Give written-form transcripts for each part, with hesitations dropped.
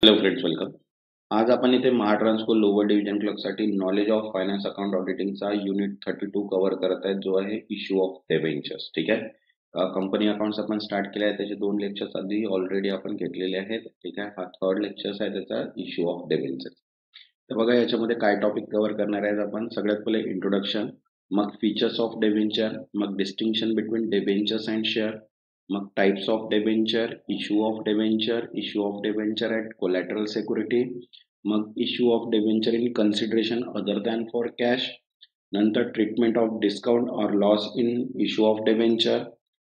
Hello friends, welcome. आज आपण इथे महाट्रान्सको लोअर डिव्हिजन क्लर्कसाठी नॉलेज ऑफ फायनान्स अकाउंट ऑडिटिंगचा युनिट 32 कव्हर करत आहेत, जो आहे इश्यू ऑफ डिबेंचर्स. ठीक आहे. कंपनी अकाउंट्स आपण स्टार्ट केले आहे, त्याचे 2 लेक्चर्स आधी ऑलरेडी आपण घेतलेले आहेत. ठीक आहे. हा थर्ड लेक्चर्स आहे त्याचा इश्यू ऑफ डिबेंचर्स. तर बघा याच्यामध्ये काय टॉपिक कव्हर करणार आहेत आपण. सगळ्यात पहिले इंट्रोडक्शन, मग फीचर्स ऑफ डिबेंचर, मग distinction between debentures and share, मग types of debenture, issue of debenture at collateral security, मग issue of debenture in consideration other than for cash, नंतर treatment of discount or loss in issue of debenture,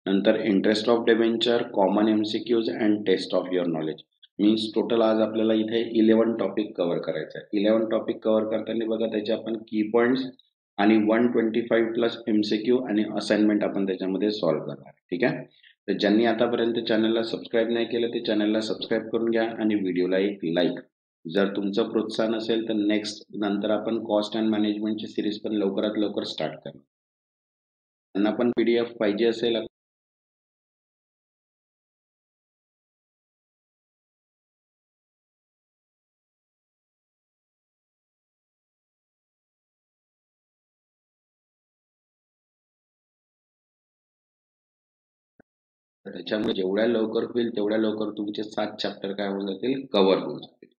नंतर interest of debenture, common MCQs and test of your knowledge. Means total आज आपल्याला इथे 11 topic cover करायचं आहे. 11 topic cover करताना बघा त्याचे आपण की पॉईंट्स आणि 125 प्लस एमसीक्यू आणि असाइनमेंट आपण त्याच्यामध्ये सॉल्व्ह करणार. ठीक आहे. तर ज्यांनी आतापर्यंत चॅनलला सबस्क्राईब नाही केलं ते चॅनलला सबस्क्राईब करून घ्या आणि व्हिडिओला एक लाईक. जर तुमचं प्रोत्साहन असेल तर नेक्स्ट नंतर आपण कॉस्ट अँड मॅनेजमेंटची सिरीज पण लवकरात लवकर स्टार्ट करणार. त्यांना पण PDF पाहिजे असेल तर त्याच्यामुळे जेवढ्या लवकर होईल तेवढ्या लवकर तुमचे 7 चॅप्टर काय होऊन जातील, कव्हर होऊन जातील.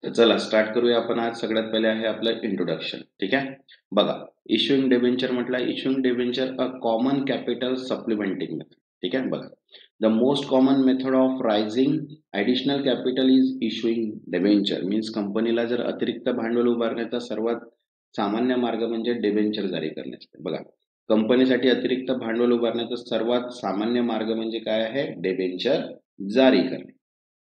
तर चला स्टार्ट करूया आपण. आज सगळ्यात पहिले आहे आपलं इंट्रोडक्शन. ठीक आहे. बघा, इश्युइंग डिबेंचर म्हटलं. Issuing debenture a common capital supplementing method. ठीक आहे. बघा, the most common method of raising additional capital is issuing debenture. Means कंपनीला जर अतिरिक्त भांडवल उभारण्याचा सर्वात सामान्य मार्ग म्हणजे डिबेंचर जारी करण्याचा. बघा, कंपनीसाठी अतिरिक्त भांडवल उभारण्याचा सर्वात सामान्य मार्ग म्हणजे काय आहे, डिबेंचर जारी करणे.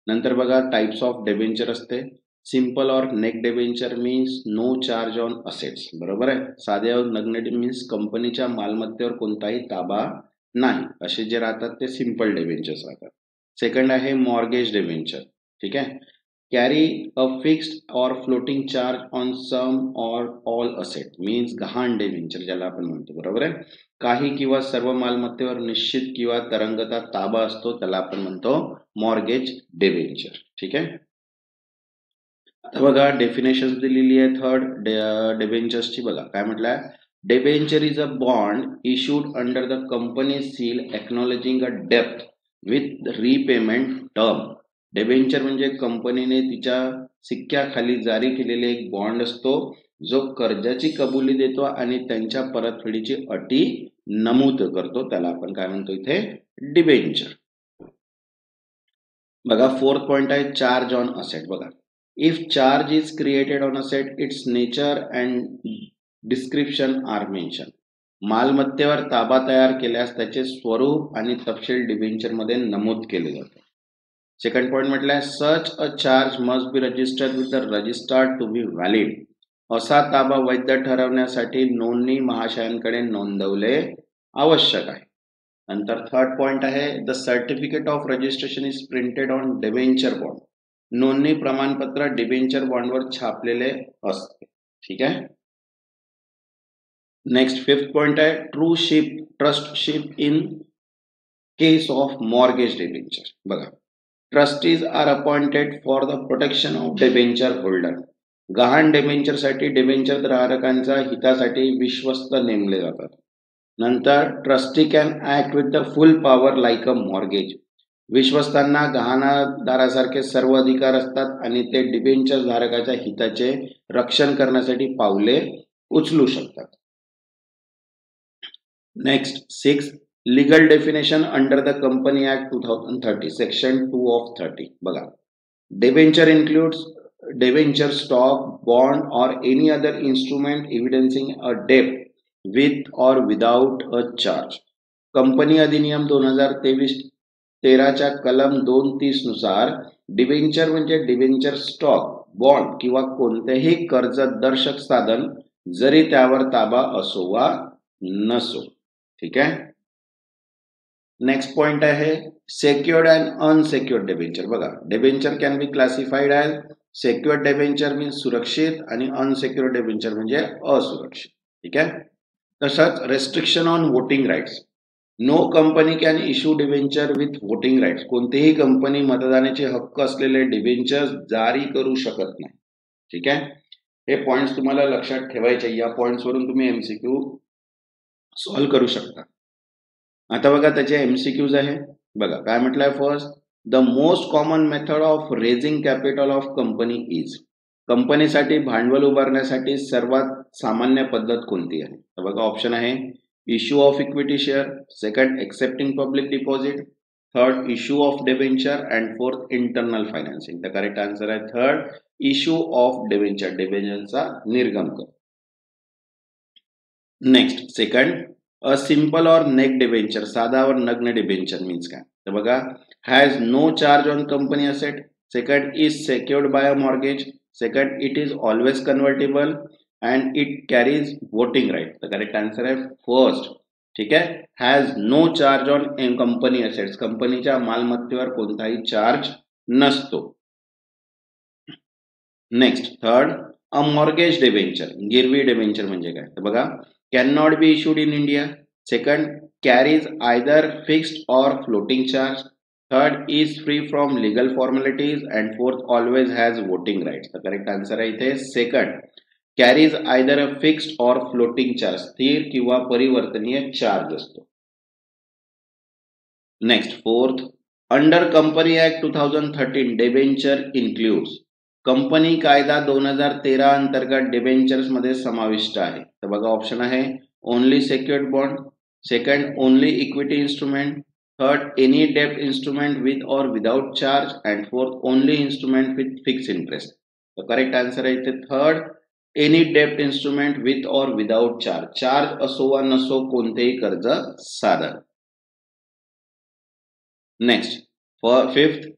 नंतर बघा टाइप्स ऑफ डिबेंचर असते. Simple or naked debenture means no charge on assets. बरोबर आहे. साधे और नग्न मीन्स कंपनीच्या मालमत्तेवर कोणताही ताबा नाही, असे जे राहतात ते सिंपल डिबेंचर्स राहतात. सेकंड आहे मॉर्गेज डिबेंचर. ठीक आहे. कॅरी अ फिक्स्ड और फ्लोटिंग चार्ज ऑन सम और ऑल असेट मीन्स गहाण डिबेंचर ज्याला आपण म्हणतो. बरोबर आहे. काही किंवा सर्व मालमत्तेवर निश्चित किंवा तरंगता ताबा असतो, त्याला आपण म्हणतो मॉर्गेज डिबेंचर. ठीक आहे. आता बघा डेफिनेशन दिलेली आहे थर्ड डिबेंचर्सची. बघा काय म्हटलंय, debenture is a bond issued under the company seal acknowledging a depth with repayment term. Debenture म्हणजे कंपनीने तिच्या सिक्क्याखाली जारी केलेले एक बॉन्ड असतो जो कर्जाची कबुली देतो आणि त्यांच्या परतफेडीची अटी नमूद करतो, त्याला आपण काय म्हणतो इथे, डिबेंचर. बघा फोर्थ पॉइंट आहे चार्ज ऑन असेट. बघा, if charge is created on asset, its nature and description are mentioned. मालमत्तेवर ताबा तयार केल्यास त्याचे स्वरूप आणि तपशील डिबेंचर मध्ये नमूद केले जाते. सेकंड पॉइंट म्हटलंय such a charge must be registered with the registrar to be valid. असा ताबा वैध ठरवण्यासाठी नोंदणी महाशयांकडे नोंदवले आवश्यक आहे. नंतर थर्ड पॉइंट आहे the certificate of registration is printed on debenture bond. नोंदणी प्रमाणपत्र डिबेंचर बॉन्डवर छापलेले असते. ठीक आहे. नेक्स्ट फिफ्थ पॉइंट आहे trusteeship in case of mortgage debenture. बघा, trustees are appointed for the protection of debenture holder. गहाण डिबेंचर साठी डिबेंचर धारकांच्या हितासाठी विश्वस्त नेमले जातात. नंतर trustee can act with the full power like a mortgage. विश्वस्तांना गहाणदारासारखे सर्व अधिकार असतात आणि ते डिबेंचर धारकाच्या हिताचे रक्षण करण्यासाठी पावले उचलू शकतात. Next 6 legal definition under the company act 2030 section 2 of 30. बघा, debenture includes debenture stock, bond और एनी अदर इंस्ट्रूमेंट एव्हिडन्सिंग अ डेब्ट with or without a charge. Company अधिनियम 2013च्या कलम 230 नुसार डिबेंचर म्हणजे डिबेंचर स्टॉक, बॉन्ड किंवा कोणतेही कर्जदर्शक साधन, जरी त्यावर ताबा असो वा नसो. ठीक आहे. नेक्स्ट पॉइंट आहे सेक्युअर्ड अँड अनसेक्युअर्ड डिबेंचर. बघा, debenture can be classified as secured debenture means सुरक्षित आणि अनसेक्युअर्ड डिबेंचर म्हणजे असुरक्षित. ठीक आहे. तसंच restriction on voting rights. No company can issue debenture with voting rights. कोणतीही कंपनी मतदानाचे हक्क असलेले डिबेंचर जारी करू शकत नाही. ठीक आहे, हे पॉइंट्स तुम्हाला लक्षात ठेवायचे. या पॉइंट्स वरून तुम्ही एमसीक्यू सॉल्व्ह करू शकता. आता बघा त्याचे एमसीक्यूज आहे. बघा काय म्हटलंय. First, the most common method of raising capital of company is. कंपनीसाठी भांडवल उभारण्यासाठी सर्वात सामान्य पद्धत कोणती आहे? तर बघा ऑप्शन आहे issue of equity share, second accepting public deposit, third issue of debenture and fourth internal financing. The correct answer आहे थर्ड, इश्यू ऑफ डिबेंचर. डिबेंचरचा निर्गम कर. Next, second, a simple or naked debenture. साधा और नग्न debenture means काय? तर बघा, has no charge on company asset. Second, is secured by a mortgage. Second, it is always convertible and it carries voting right. तर correct answer आहे first. ठीक आहे, has no charge on company assets. कंपनीच्या मालमत्तेवर कोणताही charge नसतो. Next, third, a mortgage debenture. गिरवी debenture म्हणजे काय? तर बघा, cannot be issued in India. Second, carries either fixed or floating charge. Third, is free from legal formalities. And fourth, always has voting rights. The correct answer आहे इथे second, carries either a fixed or floating charge. स्थिर किंवा परिवर्तनीय charge असतो. Next, fourth, under company act 2013 debenture includes. Company कायदा 2013 अंतर्गत debentures मध्ये समाविष्ट आहे. तर बघा ऑप्शन आहे only secured bond, second only equity instrument, third any डेब्ट instrument with or without charge, and fourth only instrument with fix interest. तर करेक्ट आन्सर आहे इथे थर्ड, एनी डेब्ट instrument with or without charge. Charge असो वा नसो कोणतेही कर्ज साधन. Next, fifth,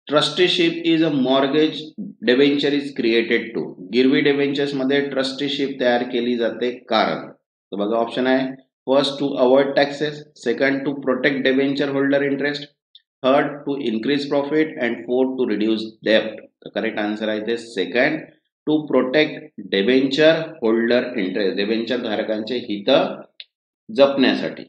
trusteeship is a mortgage debenture is created to. गिरवी डिबेंचर्स मध्ये ट्रस्टीशिप तयार केली जाते कारण. तर बघा ऑप्शन आहे first, to avoid taxes, second, to protect debenture holder interest, third, to increase profit, and fourth, to reduce डेप्ट. तर करेक्ट आन्सर आहे ते second, to protect debenture holder interest. Debenture धारकांचे हित जपण्यासाठी.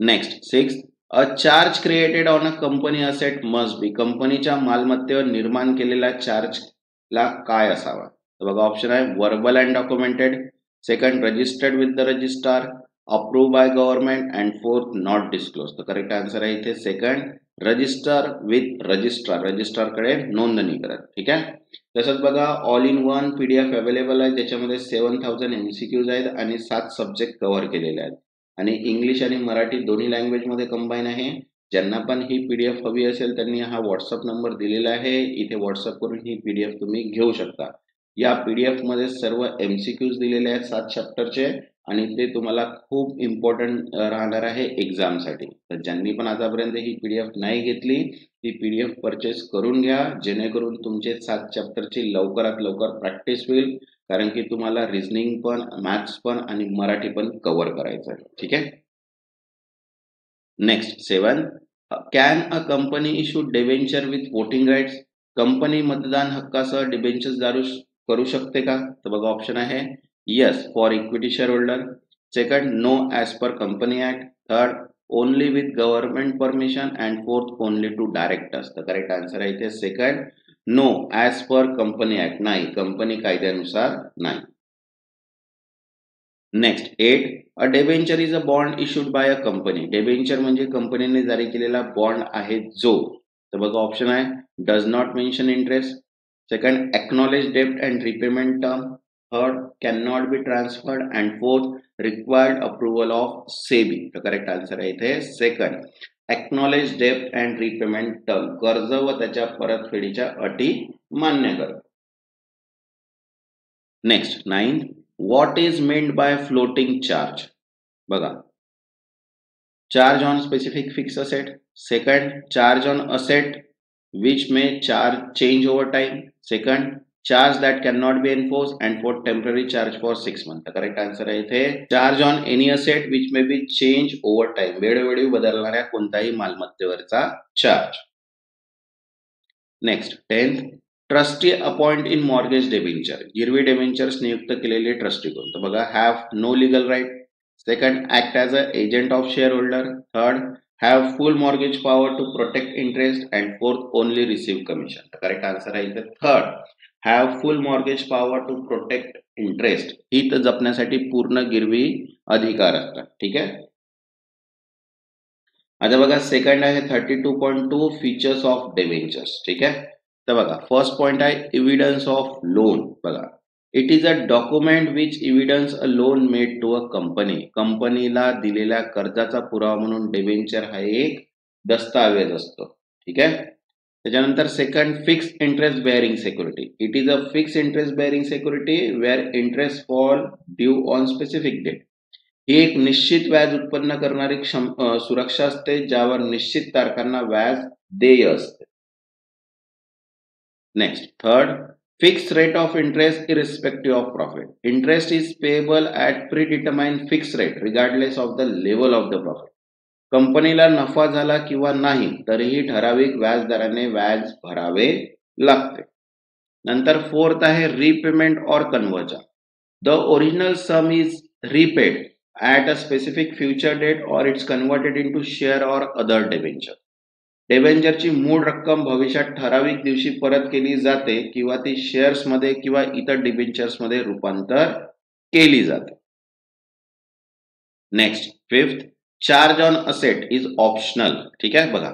Next, sixth, a charge created on a company asset must be. कंपनीच्या मालमत्तेवर निर्माण केलेला चार्जला काय असावा? तर बघा ऑप्शन आहे verbal and documented, second registered with the registrar, approve by government, and fourth not disclose. तर करेक्ट आन्सर आहे इथे सेकंड, रजिस्टर विथ रजिस्ट्रार. रजिस्ट्रारकडे नोंदणी करत. ठीक आहे, तसंच बघा all in one PDF available आहे, ज्याच्यामध्ये 7000 एमसीक्यूज आहेत आणि 7 सब्जेक्ट कव्हर केलेले आहेत आणि इंग्लिश आणि मराठी दोन्ही लँग्वेज मध्ये कंबाईन आहे. ज्यांना पण ही पीडीएफ हवी असेल त्यांनी हा व्हॉट्सअप नंबर दिलेला आहे, इथे व्हॉट्सअप करून ही पीडीएफ तुम्ही घेऊ शकता. या पीडीएफ मध्ये सर्व एमसीक्यूज दिलेले आहेत 7 चॅप्टरचे आणि ते तुम्हाला खूप इम्पॉर्टंट राहणार आहे एक्झामसाठी. तर ज्यांनी पण आतापर्यंत ही पीडीएफ नाही घेतली ती पीडीएफ परचेस करून घ्या, जेणेकरून तुमचे 7 चॅप्टरची लवकरात लवकर प्रॅक्टिस होईल. कारण की तुम्हाला रिझनिंग पण, मॅथ्स पण आणि मराठी पण कव्हर करायचं आहे. ठीक आहे. Next, 7, can a company issue debenture with voting rights. Company मतदान हक्कासह डिबेंचर जारी करू शकते का? तर बघा ऑप्शन आहे yes for equity share holder, second no as per company act, third only with government permission, and fourth only to directors. तर करेक्ट आन्सर आहे इथे second, no as per company act. नाही, कंपनी कायद्यानुसार नाही. Next, 8, a debenture is a bond issued by a company. Debenture म्हणजे कंपनीने जारी केलेला बॉन्ड आहे जो. तर बघा ऑप्शन आहे does not mention interest, second acknowledge डेब्ट and repayment term, third can not be transferred, and fourth required approval of SEBI. तर करेक्ट आन्सर आहे इथे सेकंड, एक्नॉलेज डेब्ट अँड रिपेमेंट टर्म. कर्ज व त्याच्या परतफेडीच्या अटी मान्य करतो. Next, 9, what is meant by floating charge. बघा, charge on specific fix asset, second charge on asset which may charge change over time, second charge that can not be enforce, and fourth temporary charge for 6 month. Correct answer आहे इथे charge on any asset which may be change over time. वेळोवेळी बदलणाऱ्या कोणत्याही मालमत्तेवरचा charge. Next, 10th, trustee appoint in mortgage debenture. गिरवी debentures नियुक्त केलेले trustee कोण? तर बघा have no legal right, second, act as a agent of share holder. Third, have full mortgage power to protect interest. And fourth, only receive commission. The correct answer आहे इथे third, have full mortgage power to protect interest. हित जपण्यासाठी पूर्ण गिरवी अधिकार असतात. ठीक आहे. आता बघा सेकंड आहे 32.2 फीचर्स ऑफ डिबेंचर्स. ठीक आहे. तर बघा फर्स्ट पॉइंट आहे एव्हिडन्स ऑफ लोन. बघा, it is a document which evidence a loan made to a company. कंपनीला दिलेल्या कर्जाचा पुरावा म्हणून डिबेंचर हा एक दस्तावेज असतो. ठीक आहे. त्याच्यानंतर second, fix interest bearing security. It is a fix interest bearing security where interest fall due on specific date. ही एक निश्चित व्याज उत्पन्न करणारी सुरक्षा असते ज्यावर निश्चित तारखांना व्याज देय असते. Next, third, fixed rate of interest irrespective of profit. Interest is payable at predetermined fixed rate regardless of the level of the profit. कंपनीला नफा झाला किंवा नाही तरीही ठराविक व्याजदराने व्याज भरावे लागते. नंतर फोर्थ आहे रिपेमेंट और conversion. The original some is repaid at a specific future date or it's converted into share or other debenture. डिबेंचरची मूळ रक्कम भविष्यात ठराविक दिवशी परत केली जाते किंवा ती शेअर्स मध्ये किंवा इतर डिबेंचर्स मध्ये रूपांतर केली जाते. Next, fifth, charge on asset is optional. ठीक आहे. बघा,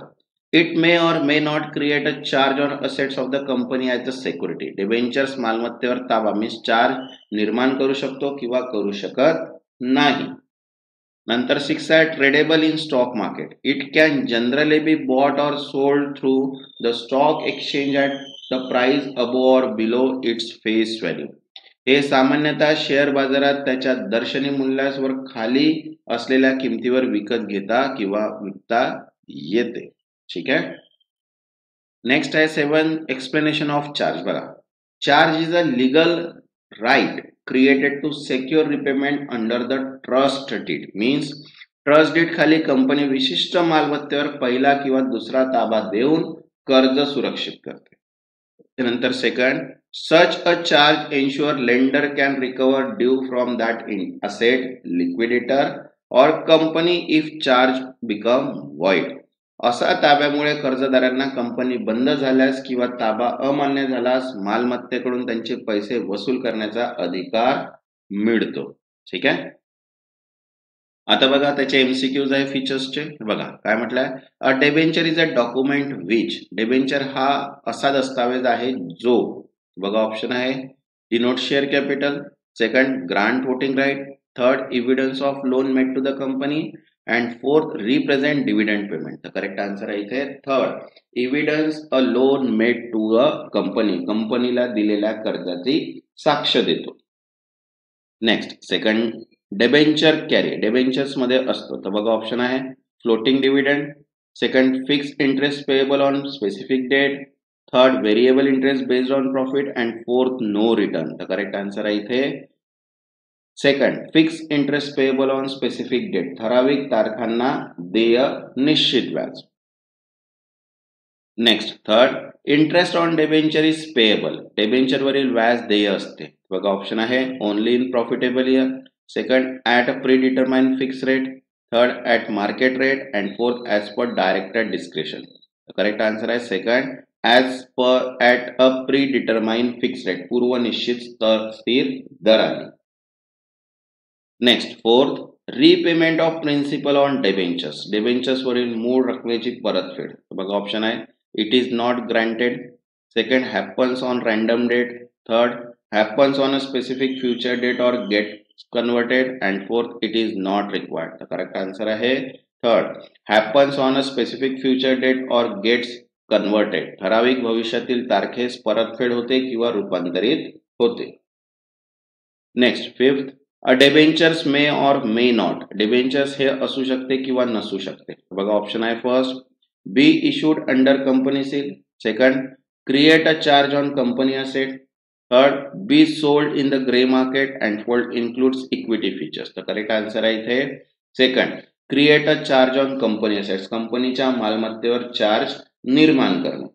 इट मे और may not create a charge on assets of the company as a security. Debentures मालमत्तेवर ताबा मीन्स चार्ज निर्माण करू शकतो किंवा करू शकत नाही. नंतर 6 आहे tradable in stock market. It can generally be bought or sold through the stock exchange at the price above or below its face value. हे सामान्यतः शेअर बाजारात त्याच्या दर्शनी मूल्यावर खाली असलेल्या किमतीवर विकत घेता किंवा विकता येते. ठीक आहे. नेक्स्ट आहे 7, एक्सप्लेनेशन ऑफ चार्ज. बघा, charge is a legal right created to secure repayment under the trust deed. Means trust deed खाली कंपनी विशिष्ट मालमत्तेवर पहिला किंवा दुसरा ताबा देऊन कर्ज सुरक्षित करते. त्यानंतर second, such a charge ensure lender can recover due from that in asset liquidator or company if charge become void. असा ताब्यामुळे कर्जदारांना कंपनी बंद झाल्यास किंवा ताबा अमान्य झाल्यास मालमत्तेकडून त्यांचे पैसे वसूल करण्याचा अधिकार मिळतो. ठीक आहे. आता बघा त्याचे एमसीक्यूज आहे फीचर्सचे. बघा काय म्हटलंय, a debenture is a document which. Debenture हा असा दस्तावेज आहे जो, बघा ऑप्शन आहे, denote share capital. Second, grant voting right. Third, evidence of loan made to the company. And fourth, represent dividend payment. तर करेक्ट आन्सर आहे इथे third, evidence a loan made to a company. कंपनीला दिलेल्या कर्जाची साक्ष देतो. Next, second, debenture carry. Debentures मध्ये असतो. तर बघा ऑप्शन आहे floating dividend. Second, fix interest payable on specific date. Third, variable interest based on profit. And fourth, no return. तर करेक्ट आन्सर आहे इथे second, fix interest payable on specific date. ठराविक तारखांना देय निश्चित व्याज. Next, third, interest on debenture is payable. Debenture वरील व्याज देय असते. बघा ऑप्शन आहे only in profitable year. Second, at a pre determined fix rate. Third, at market rate. And fourth, as per director description. Correct answer आहे second, as per at a pre determined fix rate. पूर्व निश्चित स्थिर दराने. Next, fourth, repayment of principal on debentures. Debentures वरील मूळ रकमेची परतफेड. बघा ऑप्शन आहे it is not granted. Second, happens on random date. Third, happens on a specific future date or get converted. And fourth, it is not required. तर correct answer आहे third, happens on a specific future date or gets converted. ठराविक भविष्यातील तारखेस परतफेड होते किंवा रूपांतरित होते. नेक्स्ट, फिफ्थ, अ डिबेंचर्स मे और मे नॉट. डिबेंचर्स हे असू शकते किंवा नसू शकते. बघा ऑप्शन आहे first, be issued under company seal. Second, create a charge on company asset. Third, be sold in the grey market. And fourth, includes equity features. तर करेक्ट आन्सर आहे इथे second, create a charge on company assets. कंपनीच्या मालमत्तेवर charge निर्माण करणे.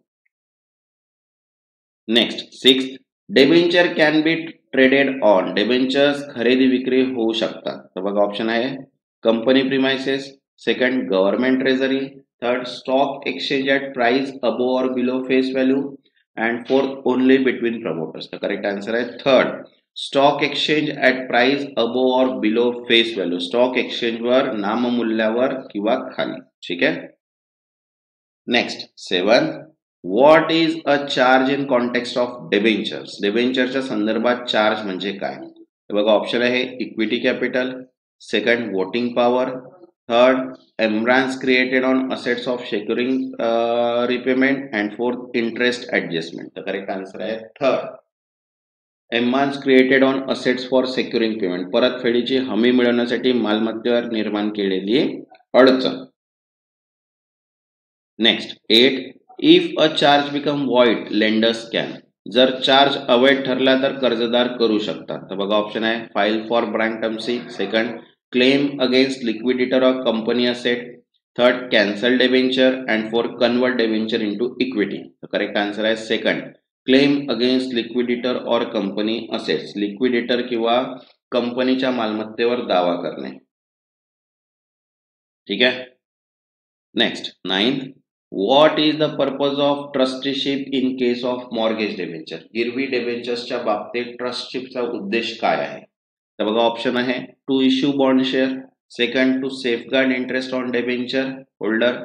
Next, sixth, debenture can B traded on, debentures खरेदी विक्री होऊ शकतात. तर बघा ऑप्शन आहे company premises, second government treasury, third stock exchange at price above or below face value, and fourth only between promoters. तर करेक्ट आन्सर आहे third, stock exchange at price above or below face value, stock एक्सचेंजवर नाममूल्यावर किंवा खाली. ठीक आहे. Next 7, what is a charge in context of debentures, डिबेंचरच्या संदर्भात चार्ज म्हणजे काय. तर बघा ऑप्शन आहे equity capital, second voting power, third encumbrance created on assets of securing repayment, and fourth interest adjustment. तर करेक्ट आन्सर आहे third, encumbrance created on assets for securing payment, परतफेडीची हमी मिळवण्यासाठी मालमत्तेवर निर्माण केलेली अडचण. Next 8, if a charge become void lenders can, जर चार्ज अवैध ठरला तर कर्जदार करू शकतात. तर बघा ऑप्शन आहे फाइल फॉर ब्रँकटमसी, second claim against liquidator of company asset, third cancel debenture, and fourth convert debenture into equity. तर करेक्ट आन्सर आहे second, claim against liquidator or company assets, लिक्विडिटर किंवा कंपनीच्या मालमत्तेवर दावा करणे. ठीक आहे. Next 9, what is the purpose of trusteeship in case of mortgage debenture, गिरवी डिबेंचर्सच्या बाबतीत ट्रस्टशिपचा उद्देश काय आहे. तर बघा ऑप्शन आहे to issue bond share, second to safeguard interest on debenture holder,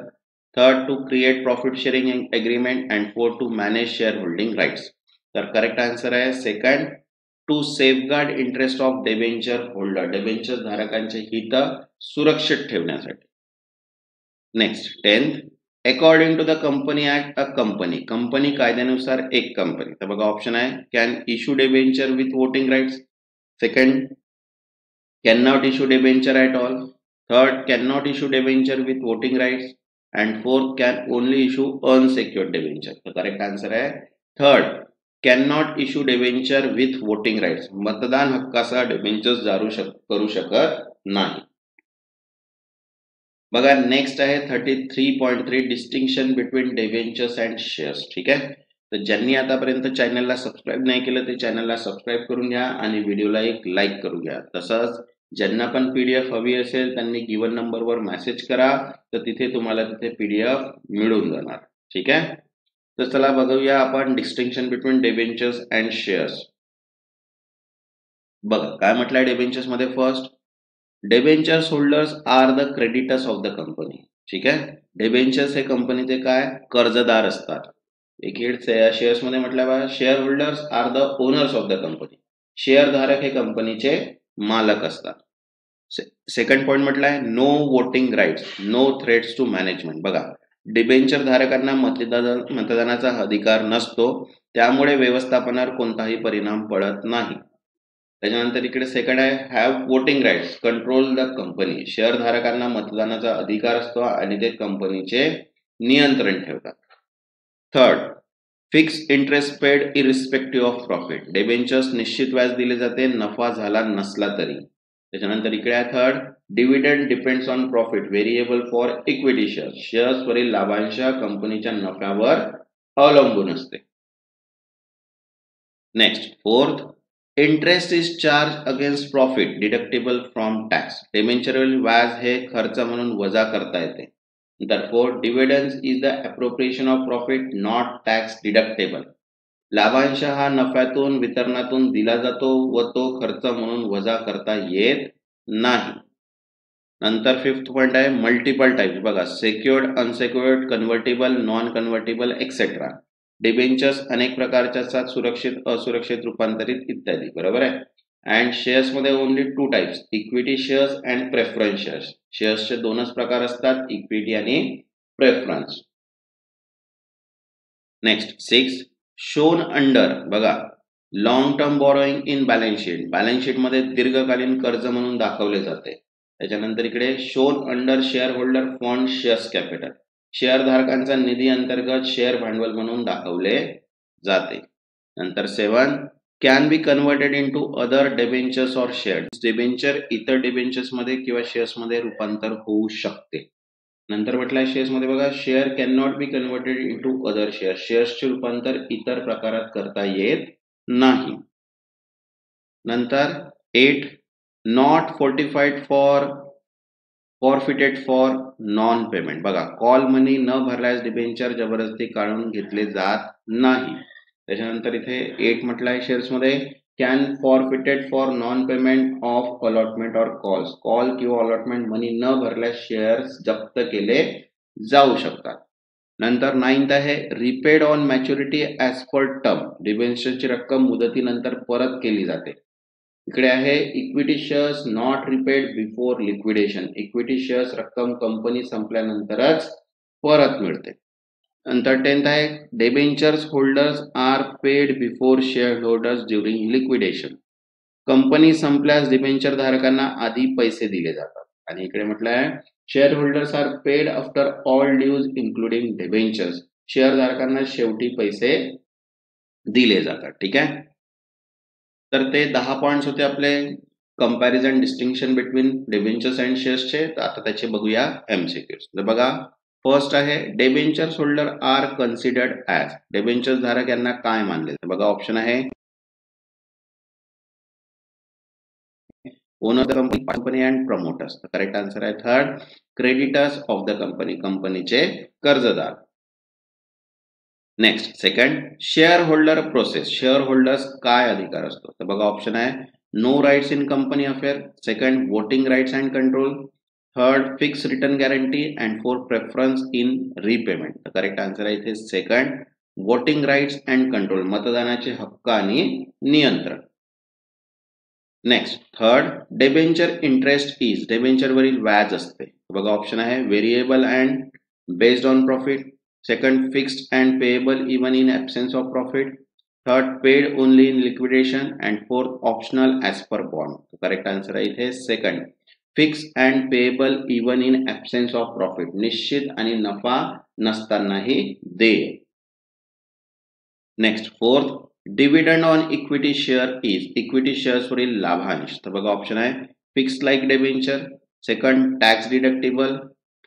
third to create profit sharing agreement, and fourth to manage share holding rights. तर correct answer आहे second, to safeguard interest of debenture holder, debenture धारकांचे हित सुरक्षित ठेवण्यासाठी. Next 10, according to the company act, a company, company कायद्यानुसार एक कंपनी. तर बघा ऑप्शन आहे can issue debenture with voting rights, second can not issue debenture at all, third can not issue debenture with voting rights, and fourth can only issue unsecured debenture. तर correct answer आहे third, can not issue debenture with voting rights, मतदान हक्कासह debentures जारू करू शकत नाही. बघा next आहे 33.3, distinction between debentures and shares. ठीक आहे. तर ज्यांनी आतापर्यंत चॅनलला सबस्क्राईब नाही केलं ते चॅनलला सबस्क्राईब करून घ्या आणि व्हिडिओला एक लाईक करून घ्या. तसंच ज्यांना पण पीडीएफ हवी असेल त्यांनी गिवन नंबरवर मेसेज करा, तर तिथे तुम्हाला तिथे पीडीएफ मिळून जाणार. ठीक आहे. तर चला बघूया आपण distinction between debentures and shares. बघा काय म्हटलंय डिबेंचर्स मध्ये, first debentures holders are the creditors of the company. ठीक आहे. डिबेंचर्स हे कंपनीचे काय कर्जदार असतात. शेअर्स मध्ये म्हटलं बघा share holders are the owners of the company, share धारक हे कंपनीचे मालक असतात. सेकंड पॉइंट म्हटलंय no voting rights, no threats to management. बघा डिबेंचर धारकांना मतदानाचा अधिकार नसतो, त्यामुळे व्यवस्थापनावर कोणताही परिणाम पडत नाही. त्याच्यानंतर इकडे सेकंड आहे have voting rights, control the company, share धारकांना मतदानाचा अधिकार असतो आणि ते कंपनीचे नियंत्रण ठेवतात. Third fix interest paid irrespective of profit, debentures निश्चित व्याज दिले जाते नफा झाला नसला तरी. त्याच्यानंतर इकडे आहे third dividend depends on profit variable for equity share, शेअर्सवरील लाभांश कंपनीच्या नफ्यावर अवलंबून असते. Next fourth interest is charge against profit deductible from tax, डिबेंचरवरील व्याज हे खर्च म्हणून वजा करता येते. Therefore, dividends is the appropriation of profit, not tax deductible. लाभांश हा नफ्यातून वितरणातून दिला जातो व तो खर्च म्हणून वजा करता येत नाही. नंतर फिफ्थ पॉइंट आहे मल्टिपल टाइप्स. बघा secured, unsecured, convertible, non convertible etcetera. Debentures अनेक प्रकारच्या असतात, सुरक्षित, असुरक्षित, रूपांतरित इत्यादी. बरोबर आहे. अँड शेअर्स मध्ये only two types, equity shares and preference shares. शेअर्सचे दोनच प्रकार असतात, इक्विटी आणि प्रेफरन्स. नेक्स्ट 6 शोन अंडर, बघा long term borrowing in balance sheet, balance sheet मध्ये दीर्घकालीन कर्ज म्हणून दाखवले जाते. त्याच्यानंतर इकडे shown under share holder fund shares capital, share धारकांचा निधी अंतर्गत शेअर भांडवल म्हणून दाखवले जाते. नंतर 7 can be converted into other debentures और शेअर्स, डिबेंचर इतर डिबेंचर्स मध्ये किंवा शेअर्स मध्ये रूपांतर होऊ शकते. नंतर म्हटलंय शेअर्स मध्ये बघा share can not be converted into other shares, शेअर्सचे रूपांतर इतर प्रकारात करता येत नाही. नंतर 8 not fortified for forfeited for non payment. बघा, कॉल मनी न भरल्यास डिबेंचर जबरदस्ती काढून घेतले जात नाही. त्याच्यानंतर इथे 8 म्हटलंय शेअर्स मध्ये can forfeited for non payment of allotment और कॉल्स. कॉल किंवा अलॉटमेंट मनी न भरल्यास शेअर्स जप्त केले जाऊ शकतात. नंतर 9th आहे repaid on maturity as per term. डिबेंचरची रक्कम मुदतीनंतर परत केली जाते. इकडे आहे equity shares not repaid before liquidation. Equity shares रक्कम कंपनी संपल्यानंतरच परत मिळते. नंतर 10th आहे debentures holders are paid before share holders during liquidation. Company संपल्यास डिबेंचर धारकांना आधी पैसे दिले जातात. आणि इकडे म्हटलं आहे share holders are paid after all dues including debentures. Share धारकांना शेवटी पैसे दिले जातात. ठीक आहे, तर ते 10 पॉइंट्स होते आपले comparison distinction between debentures and शेअर्सचे. तर आता त्याचे बघूया एमसीक्यूज. तर बघा, फर्स्ट आहे debentures holder are considered as. Debentures धारक यांना काय मानले. तर बघा, ऑप्शन आहे owner of the company and promoters. Correct answer आहे third creditors of the company. कंपनीचे कर्जदार. Next second share holder process. Share holders काय अधिकार असतो. तर बघा, ऑप्शन आहे no rights in company affair. Second voting rights and control. Third fix return guarantee and fourth preference in repayment. तर correct answer आहे इथे second voting rights and control. मतदानाचे हक्क आणि नियंत्रण. Next third debenture interest is. Debenture वरील व्याज असते. बघा, ऑप्शन आहे variable and based on profit. Second fixed and payable even in absence of profit. Third paid only in liquidation and fourth optional as per bond. Correct answer आहे इथे second fix and payable even in absence of profit. निश्चित आणि नफा नसतानाही देय. Next fourth dividend on equity share is. Equity shares वरील लाभांश. तर बघा, ऑप्शन आहे fix like debenture. Second tax deductible.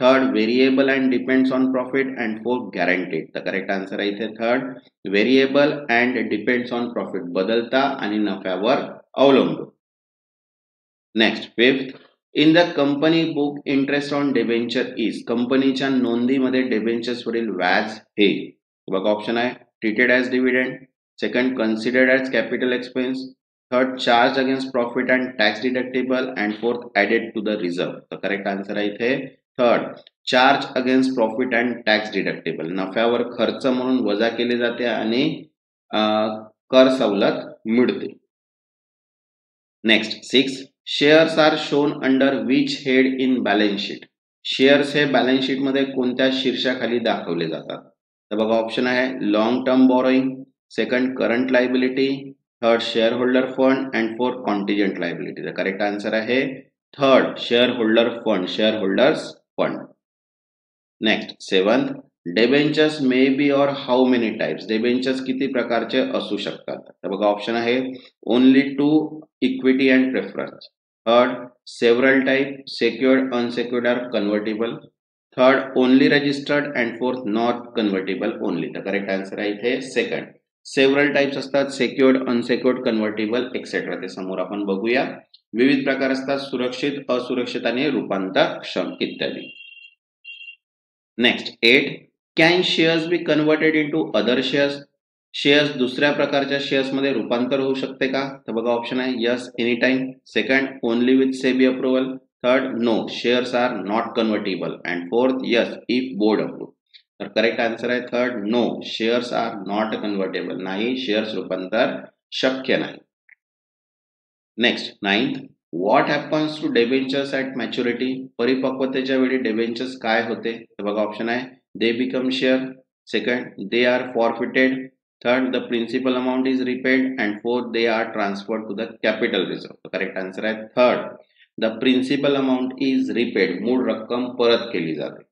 Third variable and depends on profit and fourth guaranteed. तर करेक्ट आन्सर आहे इथे third variable and depends on profit. बदलता आणि नफ्यावर अवलंबून. Next fifth in the company book interest on debenture is. कंपनीच्या नोंदीमध्ये debentures वरील व्याज हे. बघा, ऑप्शन आहे treated as dividend. Second, considered as capital expense. Third, charged against profit and tax deductible. And fourth, added to the reserve. The correct answer आहे इथे third, charged against profit and tax deductible. नफ्यावर खर्च म्हणून वजा केले जाते आणि कर सवलत मिळते. Next 6 shares are shown under which head in balance sheet. Shares हे बॅलन्स शीट मध्ये कोणत्या शीर्षाखाली दाखवले जातात. तर बघा, ऑप्शन आहे long term borrowing. Second current liability. Third share holder fund and fourth contingent liability. तर करेक्ट आन्सर आहे third share holder fund. Share holders fund. Next seventh debentures may be or how many types. Debentures किती प्रकारचे असू शकतात. तर बघा, option आहे only 2 equity and preference. Third several type secured unsecured are convertible. Third only registered and fourth not convertible only. तर correct answer आहे इथे सेकंड सेव्हरल टाइप्स असतात सेक्युअर्ड अनसेक्युअर्ड कन्व्हर्टेबल एक्सेट्रा. ते समोर आपण बघूया. विविध प्रकार असतात सुरक्षित असुरक्षित आणि रूपांतर क्षम इत्यादी. Next 8 can shares be converted into other shares. Shares दुसऱ्या प्रकारच्या शेअर्स मध्ये रूपांतर होऊ शकते का. तर बघा, ऑप्शन आहे yes any time. Second only with SEBI approval. Third no shares are not convertible. And fourth yes if board approve. तर करेक्ट आन्सर आहे third no shares are not convertible. नाही, शेअर्स रूपांतर शक्य नाही. Next 9th what happens to debentures at maturity. परिपक्वतेच्या वेळी debentures काय होते. तर बघा, ऑप्शन आहे they become share. Second they are forfeited. Third the principal amount is repaid. And fourth they are transferred to the capital reserve. Correct answer आहे third the principal amount is repaid. मूळ रक्कम परत केली जाते.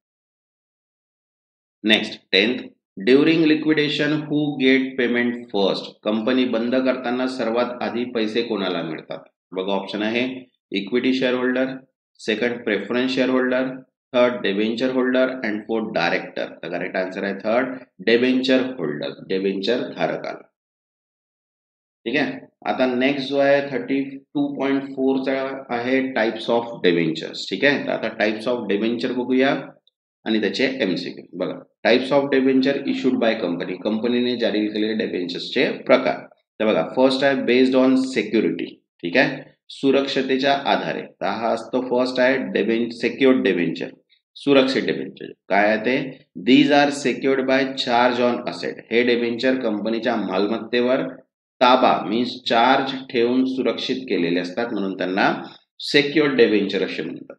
Next 10th during liquidation who get payment first. Company बंद करताना सर्वात आधी पैसे कोणाला मिळतात. बघा, ऑप्शन आहे equity share holder. Second preference share holder. Third debenture holder and fourth director. तर करेक्ट आन्सर आहे थर्ड डिबेंचर होल्डर. डिबेंचर धारकाला. ठीक आहे. आता नेक्स्ट जो आहे 32.4 चा आहे टाइप्स ऑफ डेबेंचर्स. ठीक आहे. तर आता टाइप्स ऑफ डेबेंचर बघूया आणि त्याचे एमसीक्यू. बघा, types of debenture issued by company, कंपनीने जारी केलेले डेबेंचर्सचे प्रकार. तर बघा, फर्स्ट आहे बेस्ड ऑन सिक्युरिटी. ठीक आहे, सुरक्षतेच्या आधारे. तर हा असतो फर्स्ट आहे सेक्युर्ड डेबेंचर, सुरक्षित डेबेंचर. काय आहे ते? These are secured by charge on asset. हे डेबेंचर कंपनीच्या मालमत्तेवर ताबा मीन्स चार्ज ठेवून सुरक्षित केलेले असतात, म्हणून त्यांना सेक्युर्ड डेबेंचर असे म्हणतात.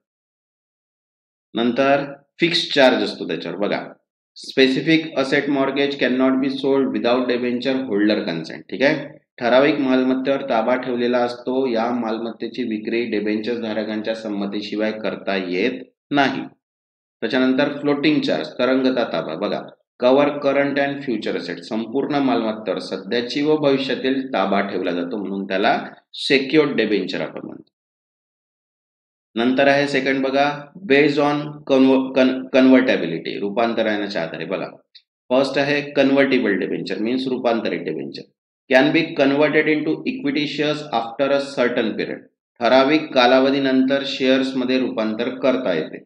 नंतर फिक्स्ड चार्ज असतो त्याच्यावर. बघा, specific asset mortgage can not be sold without debenture holder consent. ठीक आहे, ठराविक मालमत्तेवर ताबा ठेवलेला असतो, या मालमत्तेची विक्री डेबेंचर धारकांच्या संमतीशिवाय करता येत नाही. त्याच्यानंतर फ्लोटिंग चार्ज, तरंगता ताबा. बघा, cover current and future asset, संपूर्ण मालमत्तेवर सध्याची व भविष्यातील ताबा ठेवला जातो, म्हणून त्याला सेक्युर्ड डेबेंचर आपण म्हणतो. नंतर आहे सेकंड बघा, बेस्ड ऑन कन्व्हर्टेबिलिटी, रूपांतरणाच्या आधारे. बघा, फर्स्ट आहे कन्व्हर्टेबल डेबेंचर मीन्स रूपांतरित debenture. Can be converted into equity shares after a certain period. ठराविक कालावधीनंतर शेअर्स मध्ये रूपांतर करता येते.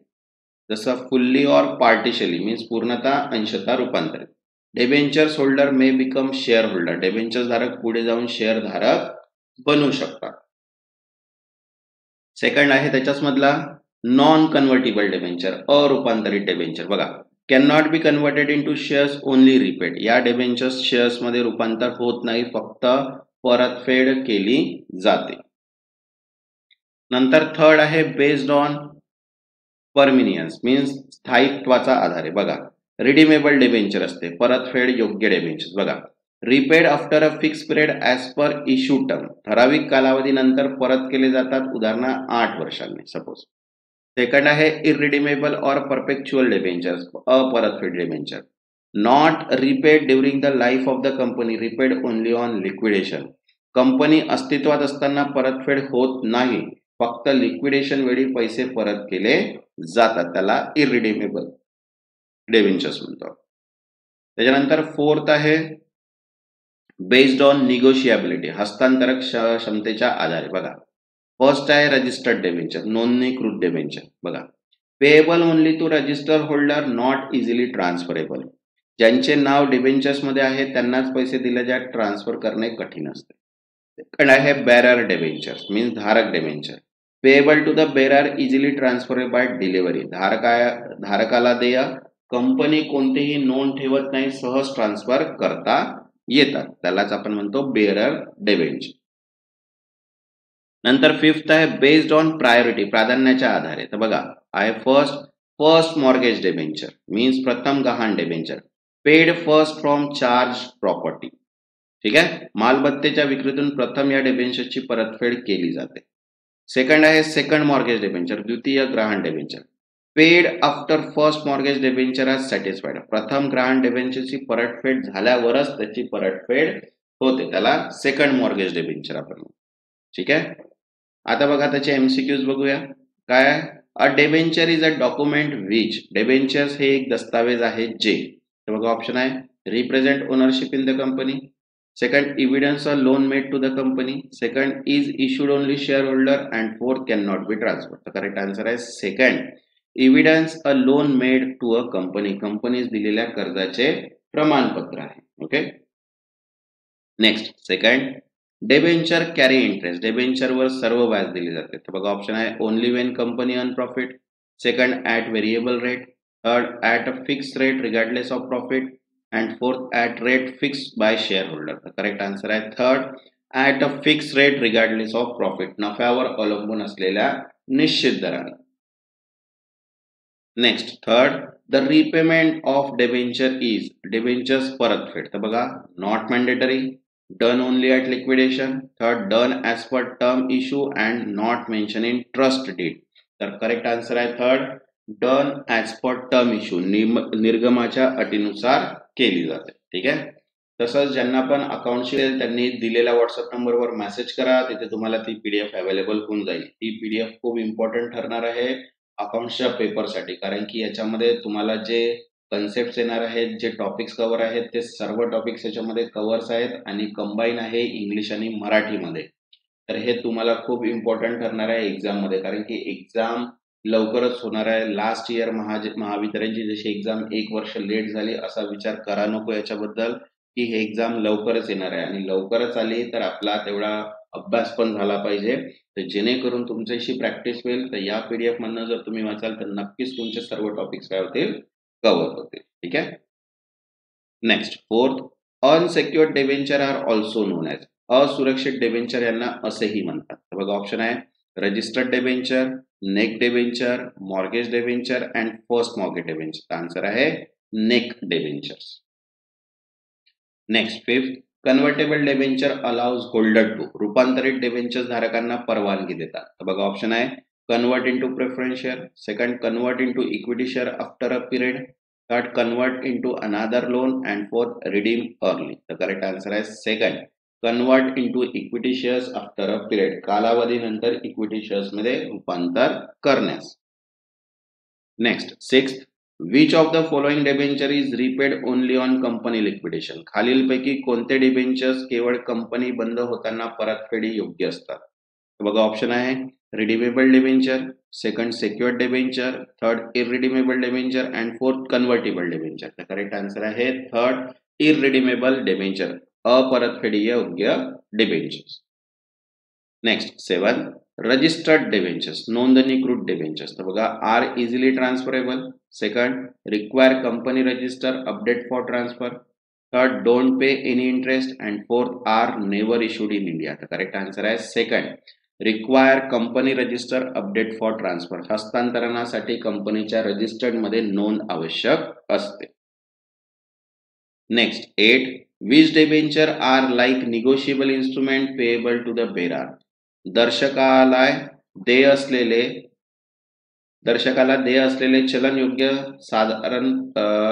जसं फुल्ली ऑर पार्टिशली मीन्स पूर्णतः अंशतः रूपांतरित. Debentures holder may become share holder, debenture धारक पुढे जाऊन शेअर धारक बनू शकतात. सेकंड आहे त्याच्याच मधला नॉन कन्व्हर्टेबल डेबेंचर, अरूपांतरित डेबेंचर. बघा, can not B converted into shares only repaid. या डेबेंचर्स शेअर्स मध्ये रूपांतर होत नाही, फक्त परतफेड केली जाते. नंतर थर्ड आहे बेस्ड ऑन परमिनियन्स मीन्स स्थायित्वाचा आधारे. बघा, रिडीमेबल डेबेंचर असते, परतफेड योग्य डेबेंचर. बघा, repaid after a fix period as per issue term, ठराविक कालावधीनंतर परत केले जातात, उदाहरणार्थ 8 वर्षांनी सपोज. सेकंड आहे इरिडीमेबल ऑर परपेच्युअल डेबेंचर, अपरतफेड debenture. Not repaid during the life of the company, repaid only on liquidation. Company अस्तित्वात असताना परतफेड होत नाही, फक्त लिक्विडेशन वेळी पैसे परत केले जातात, त्याला इरिडीमेबल डेबेंचर्स म्हणतो. त्याच्यानंतर फोर्थ आहे बेस्ड ऑन निगोशिएबिलिटी, हस्तांतरक क्षमतेच्या आधारे. बघा, फर्स्ट आहे रजिस्टर्ड डेबेंचर, नोंदणीकृत डेबेंचर. बघा, payable only to register holder, not easily transferable. ज्यांचे नाव डेबेंचर्स मध्ये आहे त्यांनाच पैसे दिले जात, ट्रान्सफर करणे कठीण असते. सेकंड आहे बेरर डेबेंचर मीन्स धारक debenture. Payable to the bearer, easily transferable by delivery. धारकाला देय, कंपनी कोणतीही नोंद ठेवत नाही, सहज ट्रान्सफर करता येतात, त्यालाच आपण म्हणतो बेरर डेबेंचर. नंतर फिफ्थ आहे बेस्ड ऑन प्रायोरिटी, प्राधान्याच्या आधारे. तर बघा, आहे फर्स्ट मॉर्गेज डेबेंचर मीन्स प्रथम गहाण debenture. Paid first from charge property. ठीक आहे, मालमत्तेच्या विक्रीतून प्रथम या डेबेंचरची परतफेड केली जाते. सेकंड आहे सेकंड मॉर्गेज डेबेंचर, द्वितीय ग्रहण debenture. Paid after first mortgage debenture are satisfied. प्रथम ग्रहण डेबेंचरची परतफेड झाल्यावरच त्याची परतफेड होते, त्याला सेकंड मॉर्गेज डेबेंचर आपण. ठीक आहे, आता बघा त्याचे एमसीक्यूज बघूया. काय? A debenture is a document which, debentures हे एक दस्तावेज आहे जे. तर बघा ऑप्शन आहे represent ownership in the company. Second, evidence a loan made to the company. Second, is issued only shareholder. And fourth, cannot be transferred. The correct answer is second. Evidence a loan made to a company. Companies दिलेल्या कर्जाचे प्रमाणपत्र आहे. Okay. Next second, debenture carry interest. Debenture वर सर्व व्याज दिले जाते. तर बघा ऑप्शन आहे only Wien company earn profit. Second, at variable rate. Third, at a fix rate regardless of profit. And fourth, at rate fixed by shareholder. The correct answer आहे third, at a fixed rate regardless of profit. नफ्यावर अवलंबून असलेल्या निश्चित दराने. Next third, the repayment of debenture is, debentures परतफेड. तर बघा not mandatory, done only at liquidation. Third, done as per term issue and not mention in trust deed. तर correct answer आहे third, done as per term issue, निर्गमाच्या अटीनुसार केली जाते. ठीक आहे. तसंच ज्यांना पण अकाउंटशी त्यांनी दिलेल्या व्हॉट्सअप नंबरवर मेसेज करा, तिथे तुम्हाला ती पीडीएफ अवेलेबल होऊन जाईल. ही पीडीएफ खूप इम्पॉर्टंट ठरणार आहे अकाउंट्सच्या पेपरसाठी, कारण की याच्यामध्ये तुम्हाला जे कन्सेप्ट येणार आहेत, जे टॉपिक्स कव्हर आहेत ते सर्व टॉपिक्स याच्यामध्ये कव्हर्स आहेत आणि कंबाईन आहे इंग्लिश आणि मराठीमध्ये. तर हे तुम्हाला खूप इम्पॉर्टंट ठरणार आहे एक्झाम मध्ये, कारण की एक्झाम लवकरच होणार आहे. लास्ट इयर महावितरणची जशी एक्झाम 1 वर्ष लेट झाली असा विचार करा नको याच्याबद्दल, की हे एक्झाम लवकरच येणार आहे आणि लवकरच आली तर आपला तेवढा अभ्यास पण झाला पाहिजे, तर जेणेकरून तुमच्याशी प्रॅक्टिस होईल. तर या पीडीएफ मधनं जर तुम्ही वाचाल तर नक्कीच तुमचे सर्व टॉपिक्स काय होतील, कव्हर होतील. ठीक आहे. Next, fifth, unsecured debenture are also known as. असुरक्षित डिबेंचर यांना असेही म्हणतात. तर बघा ऑप्शन आहे registered debenture, naked debenture, mortgage debenture and first mortgage debenture. Answer आहे naked debentures. Next, fifth, convertible debenture allows holder to. रूपांतरित डिबेंचर धारकांना परवानगी देतात. तर बघा ऑप्शन आहे convert into preference share, second convert into equity share after a period, third convert into another loan and fourth redeem early. तर correct answer आहे second, convert into equity shares after a period. कालावधीनंतर equity shares मध्ये रूपांतर करण्यास. Next, sixth, which of the following debenture is repaid only on company liquidation. खालीलपैकी कोणते debentures केवळ company बंद होताना परतफेडी योग्य असतात. बघा ऑप्शन आहे redeemable debenture, second secured debenture, third irredeemable debenture and fourth convertible debenture. तर करेक्ट आन्सर आहे थर्ड, इररिडीमेबल डिबेंचर, अपरतफेडी योग्य debentures. Next, seven, registered debentures, नोंदणीकृत डिबेंचर्स. तर बघा are easily transferable, second require company register update for transfer, third don't pay any interest and fourth are never issued in India. तर correct answer आहे second, require company register update for transfer. हस्तांतरणासाठी कंपनीच्या registered मध्ये नोंद आवश्यक असते. Next, 8, which debenture are like negotiable instrument payable to the bearer. दर्शकाला देय असलेले चलन योग्य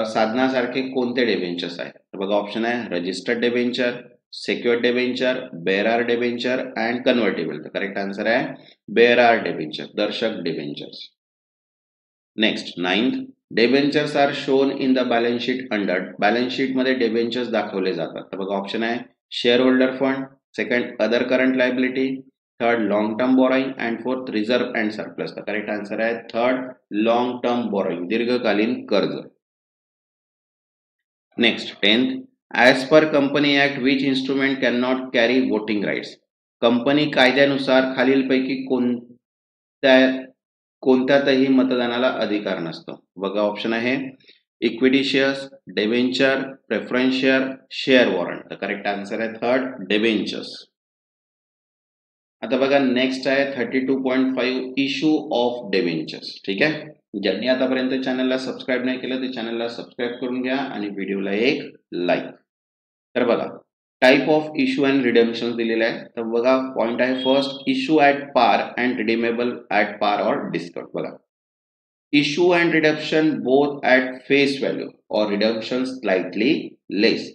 साधनासारखे कोणते डिबेंचर्स आहेत. तर बघा ऑप्शन आहे registered debenture, secured debenture, bearer debenture and convertible. तर करेक्ट आन्सर आहे बेरार डिबेंचर, दर्शक debentures. Next, 9th, debentures are shown in the balance sheet under. Balance sheet मध्ये डिबेंचर्स दाखवले जातात. तर बघा ऑप्शन आहे share holder fund, second other current liability, third long term borrowing and fourth reserve and surplus. तर correct answer आहे third, long term borrowing, दीर्घकालीन कर्ज. Next, 10th, as per company act which instrument can not carry voting rights. Company कायद्यानुसार खालीलपैकी कोणत्यातही मतदानाला अधिकार नसतो. बघा ऑप्शन आहे equity shares, debenture, preference share, share warrant. तर करेक्ट आन्सर आहे थर्ड, डिबेंचर्स. आता बघा नेक्स्ट आहे 32.5, इश्यू ऑफ डिबेंचर्स. ठीक आहे, ज्यांनी आतापर्यंत चॅनलला सबस्क्राईब नाही केलं ते चॅनलला सबस्क्राईब करून घ्या आणि व्हिडिओला एक लाईक. तर बघा type of issue and redemption दिलेला आहे. तर बघा पॉइंट आहे फर्स्ट, इश्यू ऍट पार अँड रिडीमेबल ऍट पार और डिस्काउंट. बघा issue and redemption both at face value और रिडम्पशन स्लाइटली लेस.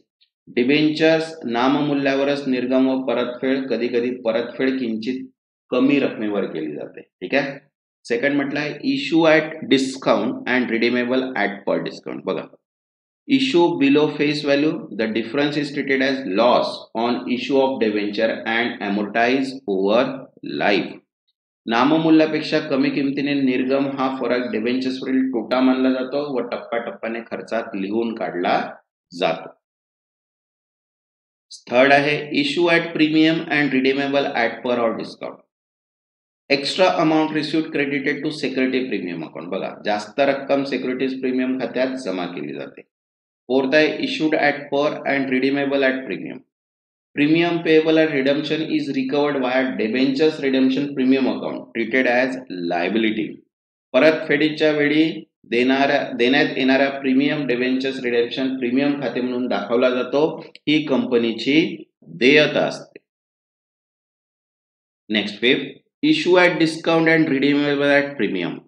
डिबेंचर्स नाममूल्यावरच निर्गम व परतफेड, कधी कधी परतफेड किंचित कमी रकमेवर केली जाते. ठीक आहे. सेकंड म्हटलं आहे issue at discount and redeemable at par discount. बघा issue below face value, the difference is treated as loss on issue of debenture and amortise over life. नाममूल्यापेक्षा कमी किमतीने निर्गम हा फरक डिबेंचर्सवरील तोटा मानला जातो व टप्प्याटप्प्याने खर्चात लिहून काढला जातो. थर्ड आहे issue at premium and redeemable at par or discount. Extra amount received credited to security premium account. बघा जास्त रक्कम सिक्युरिटीज प्रीमियम खात्यात जमा केली जाते. फोर्थ आहे issued at par and redeemable at premium. Premium payable at redemption is recovered via debentures redemption premium account treated as liability. परतफेडीच्या वेळी देण्यात येणाऱ्या प्रीमियम डिबेंचर्स रिडम्पशन प्रीमियम खाते म्हणून दाखवला जातो. ही कंपनीची देयता असते. Next, fifth, issue at discount and redeemable at premium,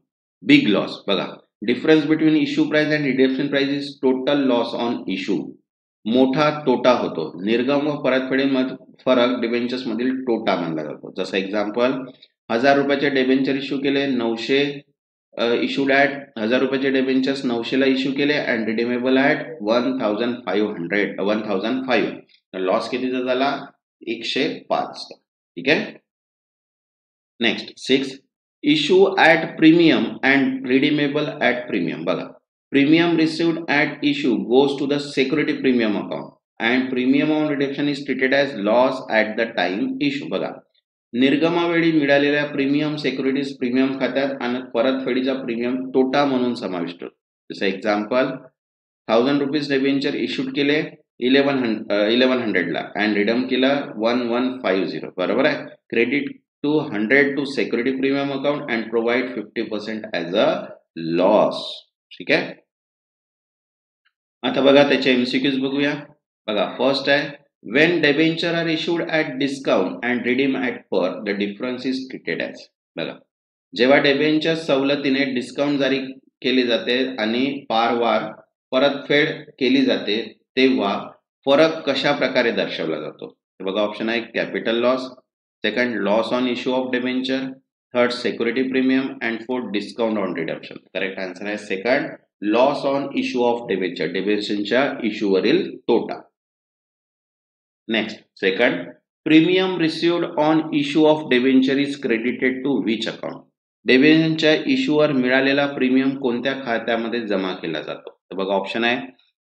big loss. बघा difference between issue price and redemption price is total loss on issue. मोठा तोटा होतो. निर्गम व परतफेडीमध्ये फरक डिबेंचर्स मधील तोटा मानला जातो. जसं एक्झाम्पल 1000 रुपयाचे डिबेंचर इश्यू केले, 900 इश्यूड ॲट 1000 रुपयाचे डेबेंचर्स 900ला इश्यू केले अँड रिडीमेबल ॲट 1500 लॉस कितीचा झाला 105. ठीक आहे. Next 6 issue at premium and redeemable at premium. बघा premium received at issue goes to the security premium account and premium on reduction is treated as loss at the time issue. बघा निर्गमावेळी मिळालेल्या premium securities premium खात्यात आणि परतफेडीचा premium तोटा म्हणून समाविष्ट होतो. जसं एक्झाम्पल 1000 रुपीज डेबेंचर इश्यूड केले 1100ला अँड रिडम केला 1150. बरोबर आहे. Credit to 100 to security premium account and provide 50% as a loss. ठीक आहे. आता बघा त्याचे MCQs बघूया. बघा फर्स्ट आहे when debenture are issued at discount and redeem at par the difference is treated as. बघा जेव्हा डेबेंचर सवलतीने डिस्काउंट जारी केली जाते आणि पारवार परतफेड केली जाते तेव्हा फरक कशा प्रकारे दर्शवला जातो. बघा ऑप्शन आहे capital loss, second loss on issue of debenture, third security premium and fourth discount on redemption. Correct answer आहे second loss on issue of debenture. डेबेंचरच्या इश्यू वरील तोटा. Next second premium received on issue of debenture is credited to which account. डेबेंचरच्या इश्यूवर मिळालेला premium कोणत्या खात्यामध्ये जमा केला जातो. तर बघा ऑप्शन आहे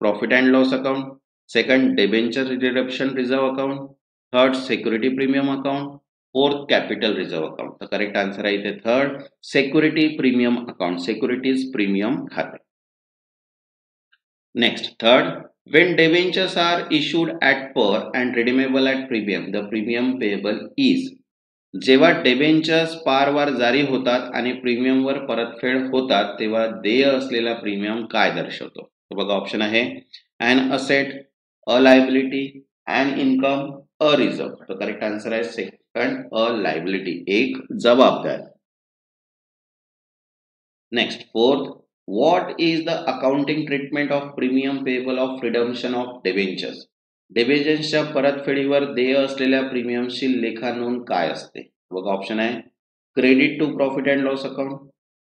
profit and loss account, second debenture reduction reserve account, third security premium account, fourth capital reserve account. तर करेक्ट आन्सर आहे इथे third security premium account, securities premium खाते. Next third when debentures are issued at par and redeemable at premium the premium payable is. जेव्हा debentures पारवार जारी होतात आणि प्रीमियमवर परतफेड होतात तेव्हा देय असलेला प्रीमियम काय दर्शवतो. तर बघा ऑप्शन आहे an asset, a liability, an income, a reserve. तो करेक्ट आन्सर आहे सेकंड अ लायबिलिटी, एक जबाबदारी. Next fourth what is the accounting treatment of premium payable of redemption of debentures. डेबेंचर्सच्या परतफेडीवर देय असलेल्या प्रीमियमची लेखा नोंद काय असते. बघा ऑप्शन आहे credit to profit and loss account,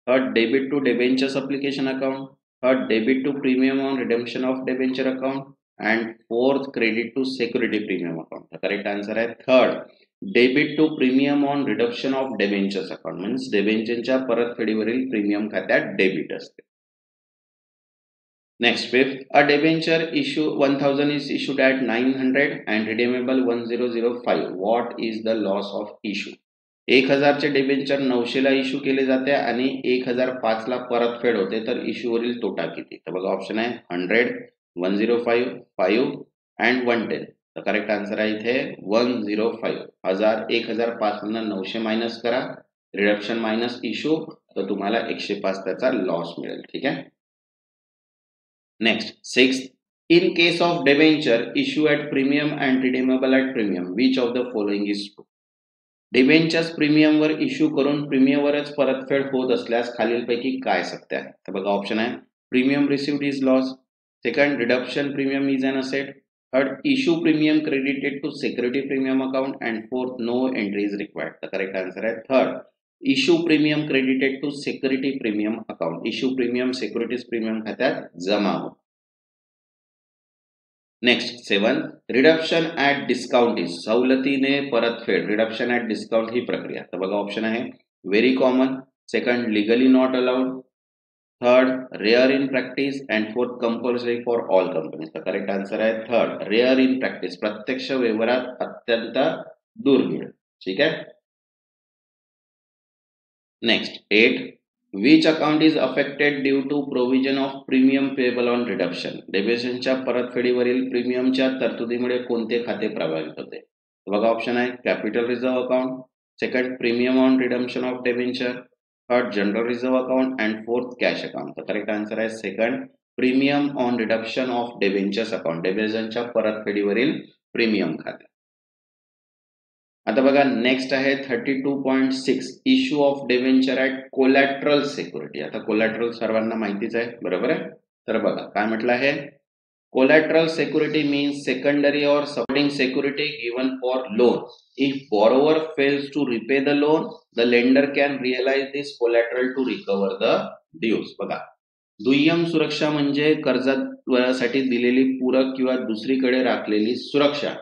third debit to debentures application account, third debit to premium on redemption of debenture account and fourth credit to security premium account. The correct answer आहे third debit to premium on reduction of debentures account. means डेबेंचरच्या परतफेडीवरील premium खात्यात debit असते. Next fifth a debenture issue 1000 is issued at 900 and redeemable 1005. what is the loss of issue. 1000 चे debenture 900 ला issue केले जाते आणि 1005 ला परतफेड होते तर इश्यू वरील तोटा किती. तर बघा ऑप्शन आहे 100, 105, 5 and 110. तर करेक्ट आन्सर आहे इथे 105. 1005 मधून 900 मायनस करा, रिडक्शन मायनस इश्यू, तर तुम्हाला 105 त्याचा लॉस मिळेल. ठीक आहे. Next sixth in case of debenture issue at premium and redeemable at premium which of the following is true. Debentures प्रीमियमवर इश्यू करून प्रीमियमवरच परतफेड होत असल्यास खालीलपैकी काय सत्य आहे. तर बघा ऑप्शन आहे premium received is loss, second reduction premium is an asset, third issue premium credited to security premium account and fourth no entry is required. The correct answer is third issue premium credited to security premium account. issue premium securities premium खात्यात जमा हो. Next 7 reduction at discount is सवलतीने परतफेड, reduction at discount ही प्रक्रिया. तर बघा option आहे very common, second legally not allowed, third rare in practice and fourth compulsory for all companies. तर करेक्ट आन्सर आहे थर्ड रेअर इन प्रॅक्टिस, प्रत्यक्ष व्यवहारात अत्यंत दुर्मिळ. ठीक आहे. Next 8 which account is affected due to provision of premium payable on reduction. डेबेंचरच्या परतफेडीवरील प्रीमियमच्या तरतुदीमुळे कोणते खाते प्रभावित होते. बघा ऑप्शन आहे capital reserve account, second premium on redemption of debenture, third general reserve account and fourth cash account. तर करेक्ट आन्सर आहे second premium on reduction of debentures account, डेबेंचरच्या परतफेडीवरील प्रीमियम खाते. आता बघा नेक्स्ट आहे 32.6 issue of debenture at collateral security. आता collateral सर्वांना माहितीच आहे, बरोबर आहे. तर बघा काय म्हटलं आहे Collateral security means secondary or supporting security given for loan. If borrower fails to repay the loan, the lender can realize this collateral to recover the dues. बघा, दुय्यम सुरक्षा म्हणजे कर्जासाठी दिलेली पूरक किंवा दुसरीकडे राखलेली सुरक्षा.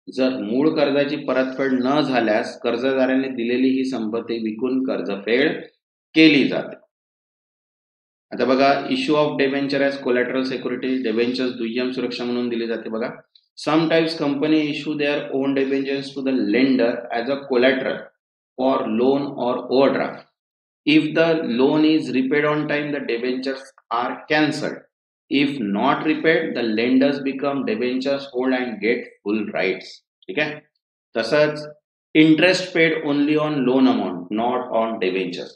जर मूळ कर्जाची परतफेड न झाल्यास कर्जदाराने दिलेली ही संपत्ती विकून कर्जफेड केली जाते. आता बघा, issue of debenture as collateral security. Debentures दुय्यम सुरक्षा म्हणून दिली जाते. बघा, sometimes company issue their own debentures to the lender as a collateral for loan or overdraft. If the loan is repaid on time, the debentures are cancelled. If not repaid, the lenders become debentures hold and get full rights. ठीक आहे. तसंच interest paid only on loan amount, not on debentures.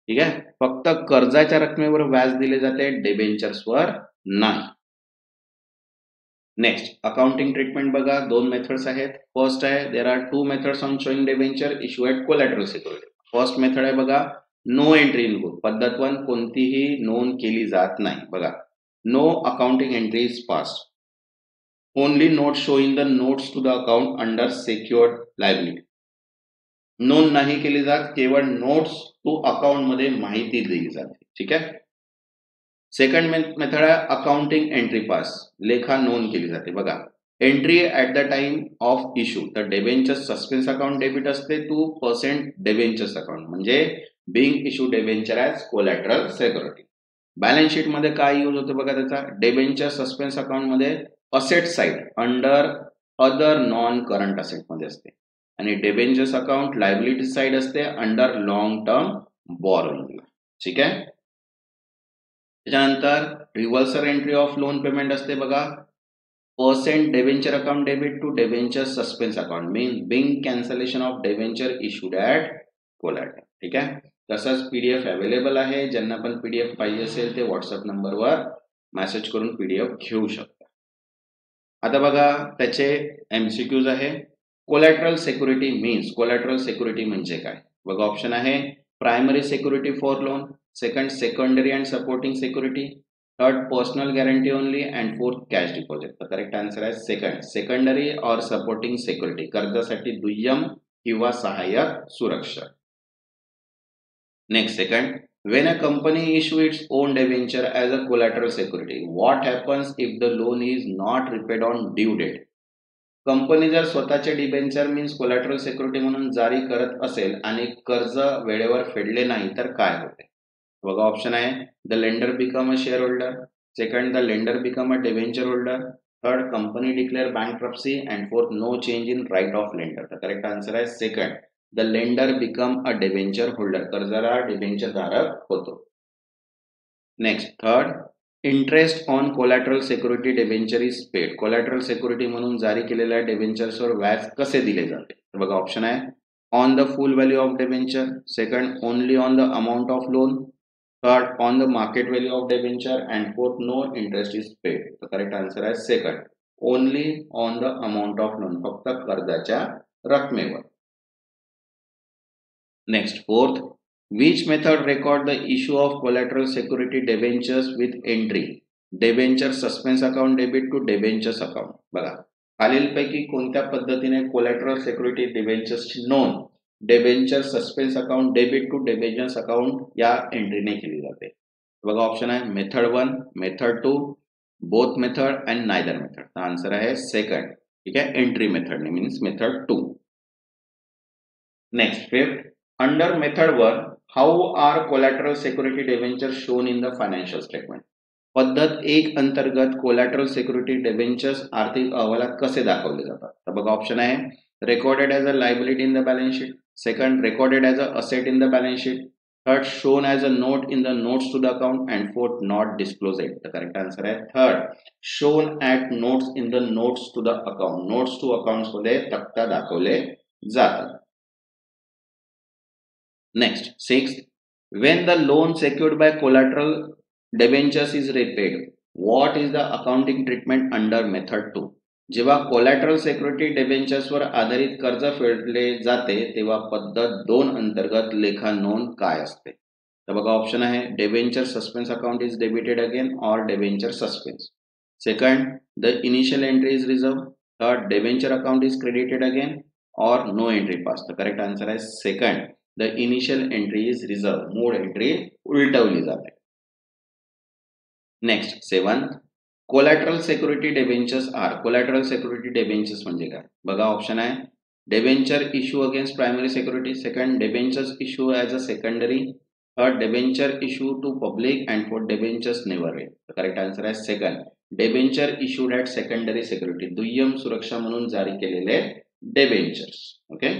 ठीक आहे. फक्त कर्जाच्या रकमेवर व्याज दिले जाते, डेबेंचर्सवर नाही. नेक्स्ट, अकाउंटिंग ट्रीटमेंट बघा, दोन मेथड्स आहेत. फर्स्ट आहे, there are two methods on showing debenture issue at collateral security. First method आहे बघा, नो एंट्री इन बुक. पद्धत 1, कोणतीही नोंद केली जात नाही. बघा, no accounting entry is passed. Only note show in the notes to the account under secured liability. नोंद नाही केली जात, केवळ नोट्स टू अकाउंट मध्ये माहिती दिली जाते. ठीक आहे. सेकंड मेथड आहे अकाउंटिंग एंट्री पास. लेखा नोंद केली जाते. बघा, entry at the time of issue. तर डेबेंचर्स सस्पेन्स अकाउंट डेबिट असते 2% डेबेंचर्स अकाउंट, म्हणजे being issue debenture as collateral security. Balance sheet मध्ये काय यूज होतो बघा त्याचा, डेबेंचर सस्पेन्स अकाउंट मध्ये asset side under other non current asset मध्ये असते, आणि डेबेंचर्स अकाउंट लायबिलिटी साइड असते अंडर लॉंग टर्म बॉरोइंग. ठीक आहे. त्याच्यानंतर reversal entry of loan payment असते. बघा, % debenture account debit to debenture suspense account mean being cancellation of debenture issued at collateral. ठीक आहे. तसंच PDF अवेलेबल आहे. ज्यांना पण PDF पाहिजे असेल ते व्हॉट्सअप नंबरवर मेसेज करून PDF घेऊ शकता. आता बघा, त्याचे MCQs आहे. Collateral security means, collateral security म्हणजे काय? बघा, ऑप्शन आहे primary security for loan, second secondary and supporting security, third personal guarantee only, and fourth cash deposit. तर करेक्ट आन्सर आहे सेकंड, सेकंडरी और सपोर्टिंग सिक्युरिटी, कर्जासाठी दुय्यम किंवा सहाय्यक सुरक्षा. Next, second, when a company issue its own debenture as a collateral security, what happens if the loan is not repaid on due date? Company जर स्वतःचे debenture means collateral security म्हणून जारी करत असेल आणि कर्ज वेळेवर फेडले नाही तर काय होते? बघा, ऑप्शन आहे the lender become a share holder, second the lender become a debenture holder, third company declare bankruptcy, and fourth no change in right of lender. तर करेक्ट आन्सर आहे second, the lender become a debenture holder, कर्जदार debenture धारक होतो. Next, third, interest on collateral security debenture is paid. Collateral security म्हणून जारी केलेल्या डिबेंचर्सवर व्याज कसे दिले जाते? बघा, ऑप्शन आहे on the full value of debenture, second only on the amount of loan, third on the market value of debenture, and fourth no interest is paid. तर करेक्ट आन्सर आहे second, only on the amount of loan, फक्त कर्जाच्या रकमेवर. Next, fourth, which method record the issue of collateral security debentures with entry debenture suspense account debit to debentures account? बघा, खालीलपैकी कोणत्या पद्धतीने collateral security डिबेंचर्सची नोंद debenture suspense account debit to debentures account या एंट्रीने केली जाते? बघा, ऑप्शन आहे method 1, method 2, both method and neither method. Answer आहे सेकंड. ठीक आहे, एंट्री मेथडने means method 2. Next, fifth, under method 1, how are collateral security debentures shown in the financial statement? पद्धत 1 अंतर्गत कोलॅटरल सिक्युरिटी डिबेंचर्स आर्थिक अहवालात कसे दाखवले जातात? तर बघा, ऑप्शन आहे recorded as a liability in the balance sheet, second recorded as a asset in the balance sheet, third shown as a note in the notes to the account, and fourth not disclosed. तर correct answer आहे third, shown at notes in the notes to the account. Notes to accounts मध्ये तक्ता दाखवले जातात. Next, sixth, when the loan secured by collateral debentures is repaid, what is the accounting treatment under method 2? जेव्हा collateral security डिबेंचर्सवर आधारित कर्ज फेडले जाते तेव्हा पद्धत 2 अंतर्गत लेखा नोंद काय असते? तर बघा, ऑप्शन आहे debenture suspense account is debited again or debenture suspense, Second, the initial entry is reserved. Third, debenture account is credited again, or no entry passed. The correct answer is second, the initial entry is reserved. मूळ entry उलटवली जाते. Next, 7th, collateral security debentures are. Collateral security debentures म्हणजे काय? बघा option आहे debenture issue against primary security. Second, debentures issue as a secondary. Third, debenture issue to public. And fourth, debentures never read. The correct answer is second, debenture issued at secondary security. दुय्यम सुरक्षा म्हणून जारी केलेले debentures. Okay.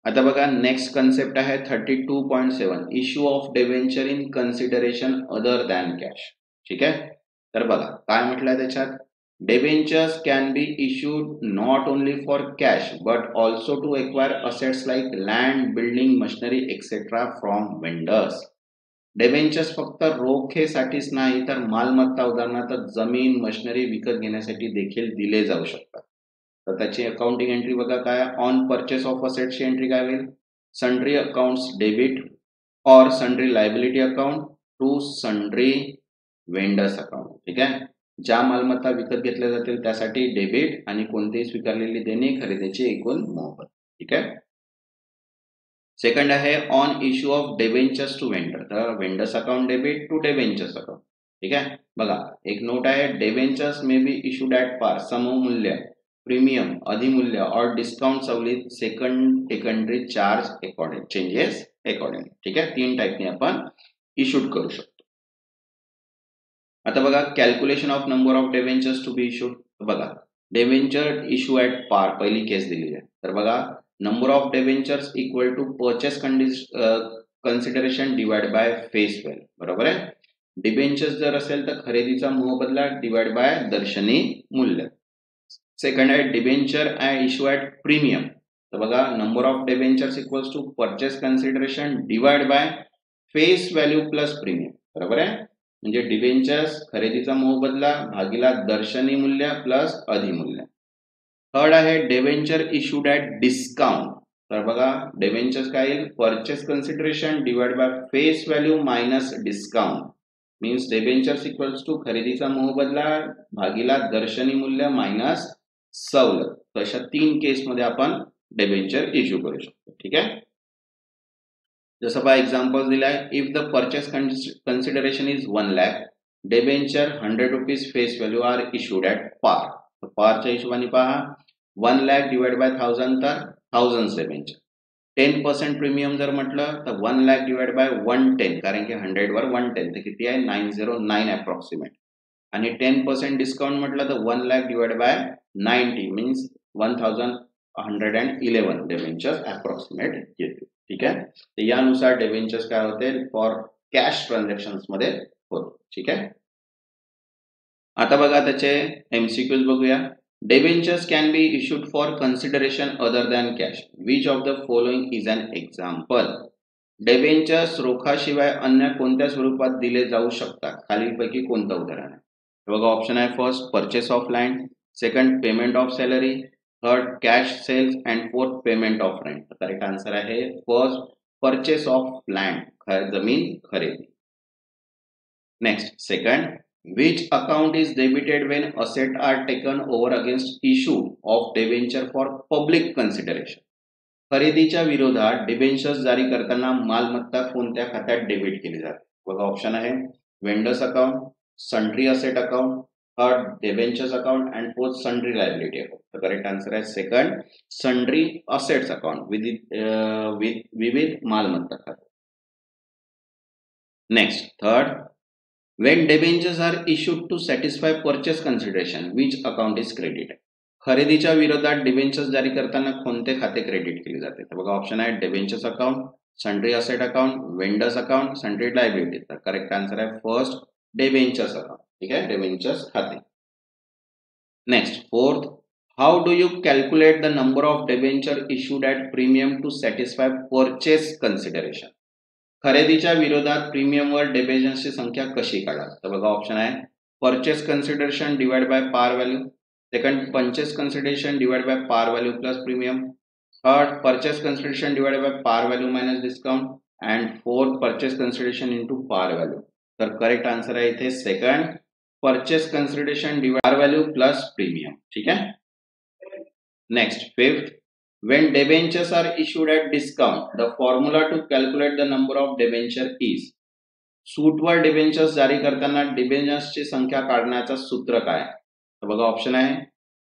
आता बघा next concept आहे 32.7 issue of debenture in consideration other than cash. ठीक आहे. तर बघा काय म्हटलंय त्याच्यात, debentures can be issued not only for cash but also to acquire assets like land, building, machinery, etc. from vendors. Debentures फक्त रोखेसाठीच नाही तर मालमत्ता उदाहरणार्थ जमीन, मशिनरी विकत घेण्यासाठी देखील दिले जाऊ शकतात. तर त्याची अकाउंटिंग एंट्री बघा काय, ऑन परचेस ऑफ असेट्सची एंट्री काय होईल, सन्ड्री अकाउंट्स डेबिट और sundry liability account to sundry vendors account. ठीक आहे. ज्या मालमत्ता विकत घेतल्या जातील त्यासाठी डेबिट आणि कोणतीही स्वीकारलेली देणी खरेदीची एकूण मोबत. ठीक आहे. सेकंड आहे on issue of debentures to vendor, तर vendors account debit to debentures account. ठीक आहे. बघा एक नोट आहे, debentures may be issued at par, सममूल्य, प्रीमियम, अधिमूल्य और डिस्काउंट सवलत secondary charge according changes according. ठीक आहे. 3 टाईपने आपण इश्यूड करू शकतो. आता बघा calculation of number of debentures to be issued. बघा डेबेंचर इश्यू ॲट पार पहिली केस दिलेली आहे. तर बघा number of debentures equal to purchase consideration divide by face value. बरोबर आहे. डिबेंचर्स जर असेल तर खरेदीचा मोबदला डिवाइड बाय दर्शनी मूल्य. सेकंड आहे डिबेंचर इश्यू ॲट प्रीमियम. तर बघा number of debentures equals to purchase consideration divide by face value plus premium. बरोबर आहे. म्हणजे डिबेंचर्स खरेदीचा मोबदला भागिला दर्शनी मूल्य प्लस अधिमूल्य. थर्ड आहे डेबेंचर इश्यूड ॲट डिस्काउंट. तर बघा डेबेंचर्स काय येईल, purchase consideration divide by face value minus discount means debentures equals to खरेदीचा मोबदला भागिला दर्शनी मूल्य मायनस सवलत. तर अशा 3 केसमध्ये आपण डेबेंचर इश्यू करू शकतो. ठीक आहे. जसं बघा एक्झाम्पल दिलाय, if the purchase consideration is 1 lakh, debenture 100 rupees face value are issued at par. तर पारच्या हिशोबाने पहा 1 लाख डिवाइड बाय 1000 तर 1000 डेबेंचर. 10% प्रीमियम जर म्हटलं तर 1 लाख डिवाइड बाय 110, कारण की 100 वर 110 तर किती आहे 909 अप्रॉक्सिमेट. आणि 10% डिस्काउंट म्हटलं तर 1 lakh divide by 90 means 1111 debentures approximate येते. ठीक आहे. तर यानुसार डेबेंचर्स काय होते फॉर कॅश ट्रान्झॅक्शन्स मध्ये होते. ठीक आहे. आता बघा त्याचे एमसीक्यूज बघूया. Debentures can be issued for consideration other than cash. Which of the following is an example. Debentures रोखाशिवाय अन्य कोणत्या स्वरूपात दिले जाऊ शकतात, खालीलपैकी कोणतं उदाहरण आहे. बघा ऑप्शन आहे first purchase of land, second payment of salary, third cash sales and fourth payment of rent. Correct answer आहे फर्स्ट परचेस ऑफ लँड, जमीन खरेदी. Next second, which account is debited when assets are taken over against issue of debenture for public consideration. खरेदीच्या विरोधात debentures जारी करताना मालमत्ता कोणत्या खात्यात डेबिट केली जाते. बघा ऑप्शन आहे vendors account, sundry asset account, third debentures account and fourth sundry liability account. तर करेक्ट आन्सर आहे सेकंड सन्ड्री असेट्स अकाउंट विविध मालमत्ता खाते. Next third, when debentures are issued to satisfy purchase consideration, which account is credited. खरेदीच्या विरोधात debentures जारी करताना कोणते खाते क्रेडिट केले जाते. तर बघा ऑप्शन आहे debentures account, sundry asset account, vendors account, sundry liability. तर करेक्ट आन्सर आहे फर्स्ट डिबेंचर्स अकाउंट. ठीक आहे. डिबेंचर्स खाते. Next fourth, how do you calculate the number of debenture issued at premium to satisfy purchase consideration. खरेदीच्या विरोधात प्रीमियमवर डेबेंचर्सची संख्या कशी काढाल. तर बघा ऑप्शन आहे purchase consideration divide by par value, second purchase consideration divide by par value plus premium, third purchase consideration divide by par value minus discount and fourth purchase consideration into par value. तर correct answer आहे इथे second purchase consideration divide value plus premium. ठीक आहे. Next 5th, when debentures are issued at discount, the formula to calculate the number of debenture is. सूटवर debentures जारी करताना डिबेंचर्सची संख्या काढण्याचं सूत्र काय? तर बघा ऑप्शन आहे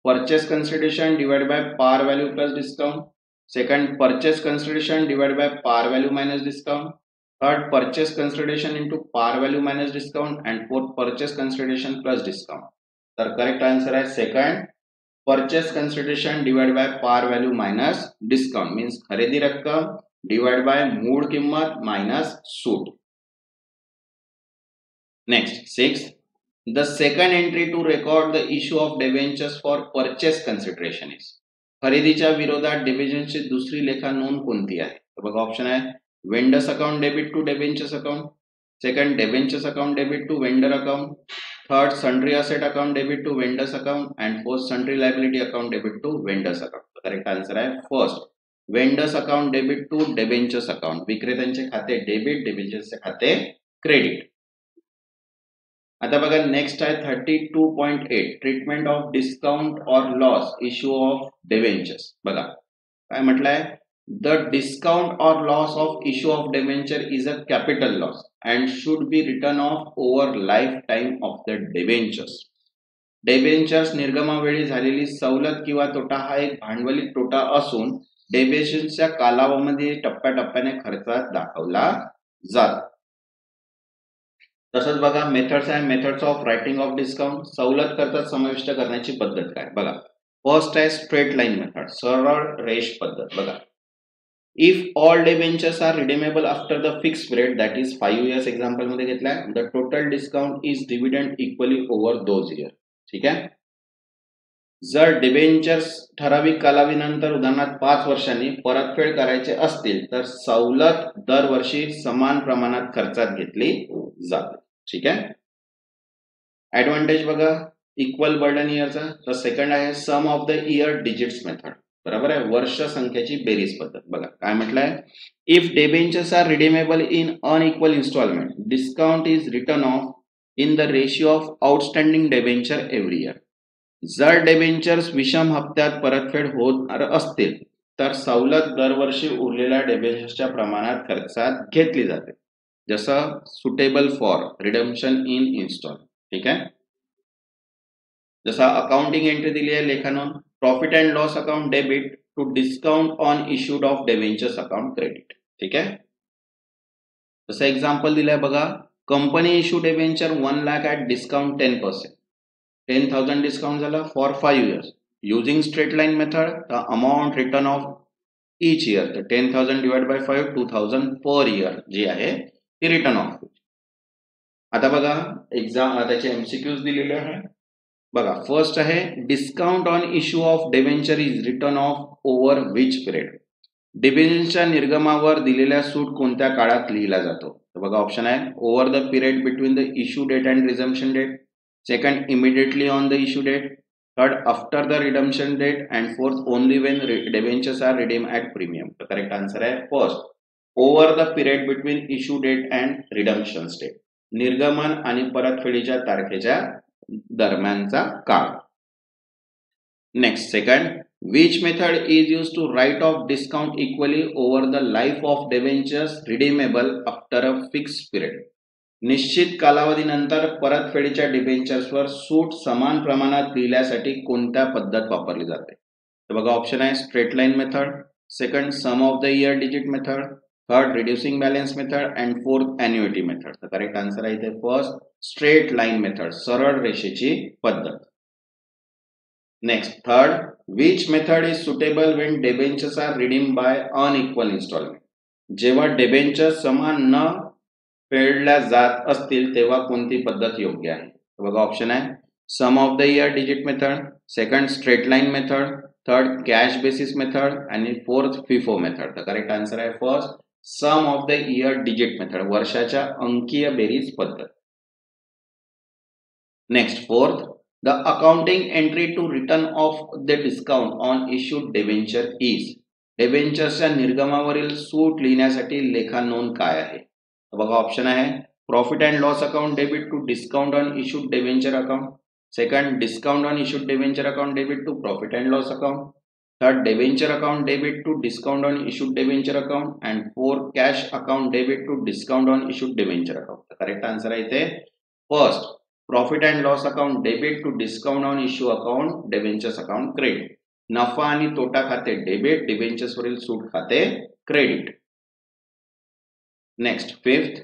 purchase consideration divide by par value plus discount, second purchase consideration divide by par value minus discount, third purchase consideration into par value minus discount and fourth purchase consideration plus discount. तर correct answer आहे second, purchase consideration divide by par value minus discount. Means खरेदी रक्कम divide by मूळ किंमत minus सूट. Next 6th, the second entry to record the issue of debentures for purchase consideration is. खरेदीच्या विरोधात डिबेंचरची दुसरी लेखा नोंद कोणती आहे? तर बघा ऑप्शन आहे vendors account debit to debentures account, second debentures account debit to vendor account, third sundry asset account debit to vendors account and fourth sundry liability account debit to vendors account. Correct answer आहे first, vendors account debit to debentures account. विक्रेत्यांचे खाते debit, डिबेंचर्सचे खाते credit. आता बघा next आहे 32.8, treatment of discount or loss issue of debentures. बघा काय म्हटलंय, the discount or loss of issue of debenture is a capital loss and should be written off over life time of the debentures. Debentures निर्गमावेळी झालेली सवलत किंवा तोटा हा एक भांडवली तोटा असून डिबेंचर्सच्या कालावधीमध्ये टप्प्याटप्प्याने खर्चात दाखवला जातो. तसंच बघा मेथड्स आहे methods of writing of discount. सवलत खर्चात समाविष्ट करण्याची पद्धत काय? बघा फर्स्ट आहे स्ट्रेट लाईन मेथड, सरळ रेष पद्धत. बघा if all debentures are redeemable after the fix period that is 5 years example मध्ये घेतलाय, the total discount is dividend equally over those year. ठीक आहे. जर डिबेंचर्स ठराविक कालावधीनंतर उदाहरणार्थ 5 वर्षांनी परतफेड करायचे असतील तर सवलत दरवर्षी समान प्रमाणात खर्चात घेतली जाते. ठीक आहे. ऍडव्हान्टेज बघा इक्वल बर्डन इयरचा. तर सेकंड आहे sum of the year digits method. बरोबर आहे, वर्ष संख्येची बेरीज पद्धत. बघा काय म्हटलंय, if debentures are redeemable in unequal instalment discount is written off in the ratio of outstanding debenture every year. जर डिबेंचर्स विषम हप्त्यात परतफेड होणार असतील तर सवलत दरवर्षी उरलेल्या डिबेंचर्सच्या प्रमाणात खर्चात घेतली जाते, जसं suitable for redemption in install. ठीक आहे. जसं अकाउंटिंग एंट्री दिली आहे लेखा नोंद, profit and loss account debit to discount on issued of debentures account credit. ठीक आहे. जसं एक्झाम्पल दिलंय बघा, company issue debenture 1 lakh at discount 10%, 10,000 discount झाला for 5 years. Using straight line method the amount written off each year, तर 10,000 divide by 5 2,000 per year जी आहे ती return of. आता बघा एक्झाम त्याचे एमसीक्यूज दिलेले आहे. बघा फर्स्ट आहे discount on issue of debenture is written off over which period. डिबेंचरच्या निर्गमावर दिलेल्या सूट कोणत्या काळात लिहिला जातो? तर बघा ऑप्शन आहे over the period between the issue date and redemption date, second immediately on the issue date, third after the redemption date and fourth only when debentures are redeem at premium. तर correct answer आहे first, over the period between issue date and redemption date. निर्गमन आणि परतफेडीच्या तारखेच्या दरम्यानचा काळ. Next second, which method is used to write off discount equally over the life of debentures redeemable after a fixed period. निश्चित कालावधीनंतर परतफेडीच्या डिबेंचर्सवर सूट समान प्रमाणात लिहिण्यासाठी कोणत्या पद्धत वापरली जाते? तर बघा ऑप्शन आहे straight line method, second sum of the year digit method, third reducing balance method and fourth annuity method. तर करेक्ट आन्सर आहे इथे फर्स्ट स्ट्रेट लाईन मेथड, सरळ रेषेची पद्धत. Next third, which method is suitable when debentures are redeemed by unequal installment. जेव्हा debentures समान न फेडल्या जात असतील तेव्हा कोणती पद्धत योग्य आहे? बघा ऑप्शन आहे sum of the year digit method, second straight line method, third cash basis method आणि फोर्थ फिफो मेथड. तर करेक्ट आन्सर आहे first sum of the year digit method, वर्षाच्या अंकीय बेरीज पद्धत. Next fourth, the accounting entry to return of the discount on issued debenture is. डिबेंचर्सच्या निर्गमावरील सूट लिहिण्यासाठी लेखा नोंद काय आहे? बघा ऑप्शन आहे profit and loss account debit to discount on issued debenture account. Second, discount on issued debenture account debit to profit and loss account. Third, debenture account debit to discount on issued debenture account. And fourth, cash account debit to discount on issued debenture account. Correct answer आहे इथे first, profit and loss account debit to discount on issue account debentures account credit. नफा आणि तोटा खाते debit, debentures वरील सूट खाते credit. Next, fifth,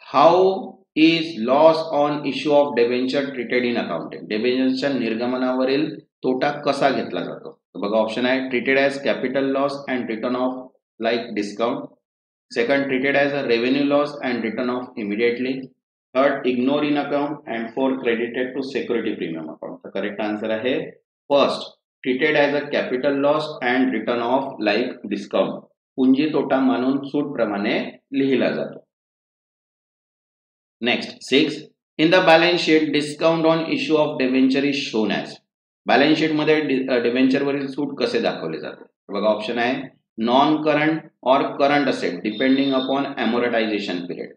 how is loss on issue of debenture treated in accounting. डिबेंचरच्या निर्गमनावरील तोटा कसा घेतला जातो. बघा ऑप्शन आहे, treated as capital loss and return off like discount. Second, treated as a revenue loss and return off immediately. Third, ignore in account. And fourth, credited to security premium account. तर correct answer आहे first, treated as a capital loss and return off like discount. पुंजी तोटा मानून सूट प्रमाणे लिहिला जातो. Next, six, in the balance sheet discount on issue of debenture is shown as. Balance sheet मध्ये debenture वरील सूट कसे दाखवले जाते. बघा ऑप्शन आहे, नॉन करंट और current asset depending upon amortisation period.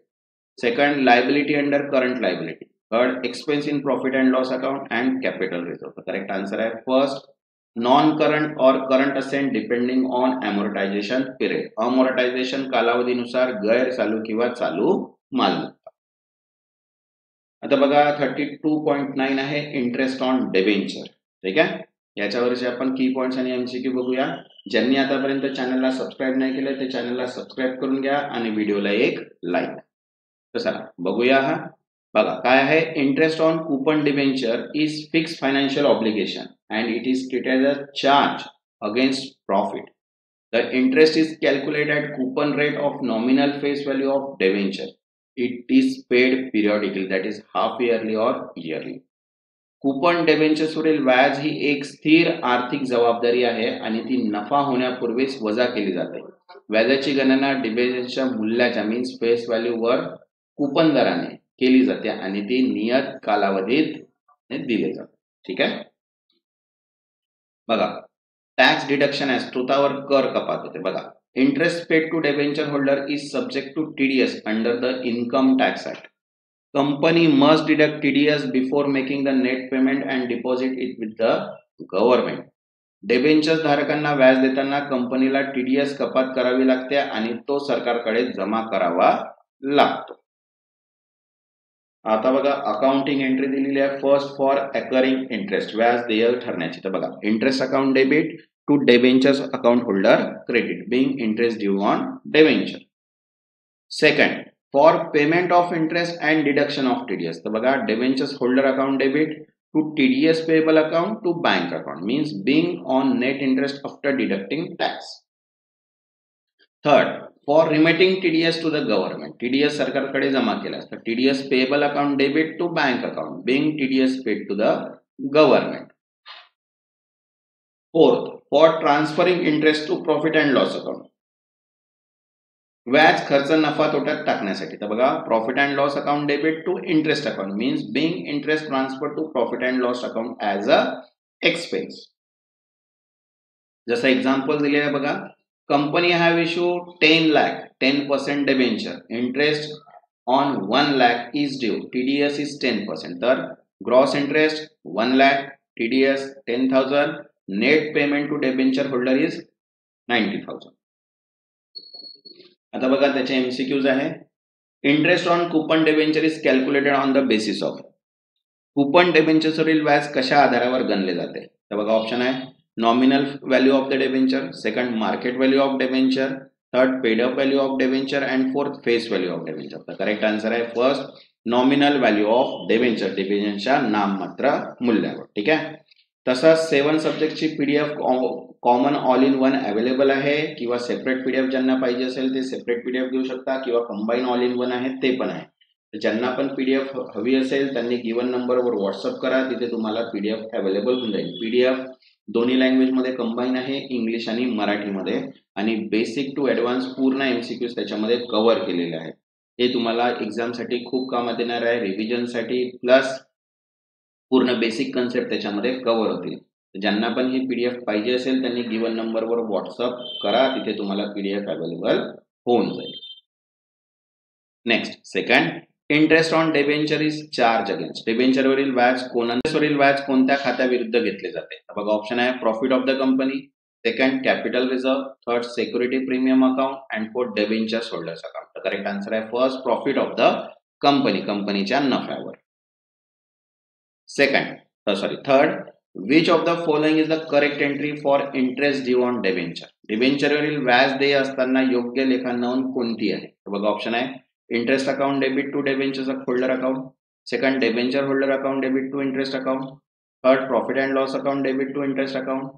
Second, liability under current liability. Third, expense in profit and loss account and capital reserve. Correct answer आहे first, non current और current asset depending on amortisation period. Amortisation कालावधीनुसार गैर चालू किंवा चालू मालमत्ता. आता बघा 32.9 आहे इंटरेस्ट ऑन डिबेंचर. ठीक आहे, याच्यावरचे आपण की पॉइंट्स आणि एमसीक्यू बघूया. ज्यांनी आतापर्यंत चॅनलला सबस्क्राईब नाही केलं ते चॅनलला सबस्क्राईब करून घ्या आणि व्हिडिओला एक लाईक. तर चला बघूया. हा बघा काय आहे, interest on coupon debenture is fix financial obligation and it is treated as a charge against profit. The interest is calculated at coupon rate of nominal face value of debenture. It is paid periodically, that is half yearly और yearly. Coupon डिबेंचर्सवरील व्याज ही एक स्थिर आर्थिक जबाबदारी आहे आणि ती नफा होण्यापूर्वीच वजा केली जाते. व्याजाची गणना डिबेंचरच्या मूल्याच्या मीन्स फेस व्हॅल्यूवर कूपन दराने केली जाते आणि ती नियत कालावधीत दिले जाते. ठीक आहे, बघा टॅक्स डिडक्शन आहे, स्त्रोतावर कर कपात होते. बघा, interest paid to debenture holder is subject to TDS under the income tax act. Company must deduct TDS before making the net payment and deposit it with the government. Debenture धारकांना व्याज देताना कंपनीला TDS कपात करावी लागते आणि तो सरकारकडे जमा करावा लागतो. आता बघा अकाउंटिंग एंट्री दिलेली आहे. फर्स्ट, फॉर अकरिंग इंटरेस्ट, व्याज देय ठरण्याची. तर बघा, interest account debit to debentures account holder credit being interest due on debenture. Second, for payment of interest and deduction of TDS. तर बघा, debentures holder account debit to TDS payable account to bank account means being on net interest after deducting tax. Third, for remitting TDS to the government. TDS सरकारकडे जमा केला तर TDS payable account debit to bank account being TDS paid to the government. Fourth, for transferring interest to profit and loss account. व्याज खर्च नफा तोट्यात टाकण्यासाठी. तर बघा, profit and loss account debit to interest account means being interest transfer to profit and loss account as a expense. जसं example दिले आहे बघा, company have issue 10 lakh 10% debenture. Interest on 1 lakh is due. TDS is 10%. तर gross interest 1 lakh, TDS 10,000, net payment to debenture holder is 90,000. आता बघा त्याचे MCQs आहे. Interest on coupon debenture is calculated on the basis of. Coupon डिबेंचरवरील व्याज कशा आधारावर गणले जाते. तर बघा ऑप्शन आहे, nominal value of the debenture. Second, market value of debenture. Third, paid up value of debenture. And fourth, face value of debenture. तर करेक्ट आन्सर आहे first, nominal value of debenture, डिबेंचरच्या नाममात्र मूल्यावर. ठीक आहे, तसंच 7 सब्जेक्टची PDF common all in one available आहे किंवा सेपरेट PDF ज्यांना पाहिजे असेल ते सेपरेट PDF घेऊ शकता किंवा कंबाईन ऑल इन वन आहे ते पण आहे. ज्यांना पण PDF हवी असेल त्यांनी गिवन नंबरवर व्हॉट्सअप करा, तिथे तुम्हाला PDF अवेलेबल होऊन जाईल. PDF दोन्ही लँग्वेजमध्ये कंबाईन आहे, इंग्लिश आणि मराठीमध्ये, आणि बेसिक टू ॲडव्हान्स पूर्ण MCQs त्याच्यामध्ये कव्हर केलेले आहेत. हे तुम्हाला एक्झामसाठी खूप कामात येणार आहे, रिव्हिजनसाठी प्लस पूर्ण बेसिक कन्सेप्ट त्याच्यामध्ये कव्हर होतील. ज्यांना पण ही PDF पाहिजे असेल त्यांनी गिवन नंबरवर व्हॉट्सअप करा, तिथे तुम्हाला PDF अवेलेबल होऊन जाईल. Next, second, interest on debenture is charge against. डिबेंचरवरील व्याज कोणत्या खात्याविरुद्ध घेतले जाते? बघा ऑप्शन आहे profit of the company, second capital reserve, third security premium account and fourth debentures holders account. तर करेक्ट आन्सर आहे first profit of the company, कंपनीच्या नफ्यावर. Third, which of the following is the correct entry for interest due on debenture. डिबेंचरवरील व्याज देय असताना योग्य लेखा नोंद कोणती आहे? बघा ऑप्शन आहे interest account debit to debenture holder account, second debenture holder account debit to interest account, third profit and loss account debit to interest account,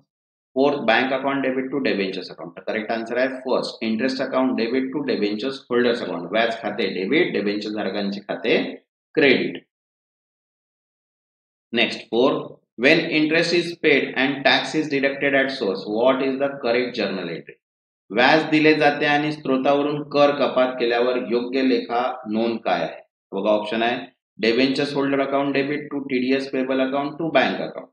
fourth bank account debit to debentures account. तर correct answer आहे first interest account debit to debentures holders account. व्याज खाते debit, debenture धारकांचे खाते credit. Next 4, when interest is paid and tax is deducted at source, what is the correct journal entry? व्याज दिले जाते आणि स्त्रोतावरून कर कपात केल्यावर योग्य लेखा नोंद काय आहे? बघा ऑप्शन आहे debentures holder account debit to TDS payable account to bank account,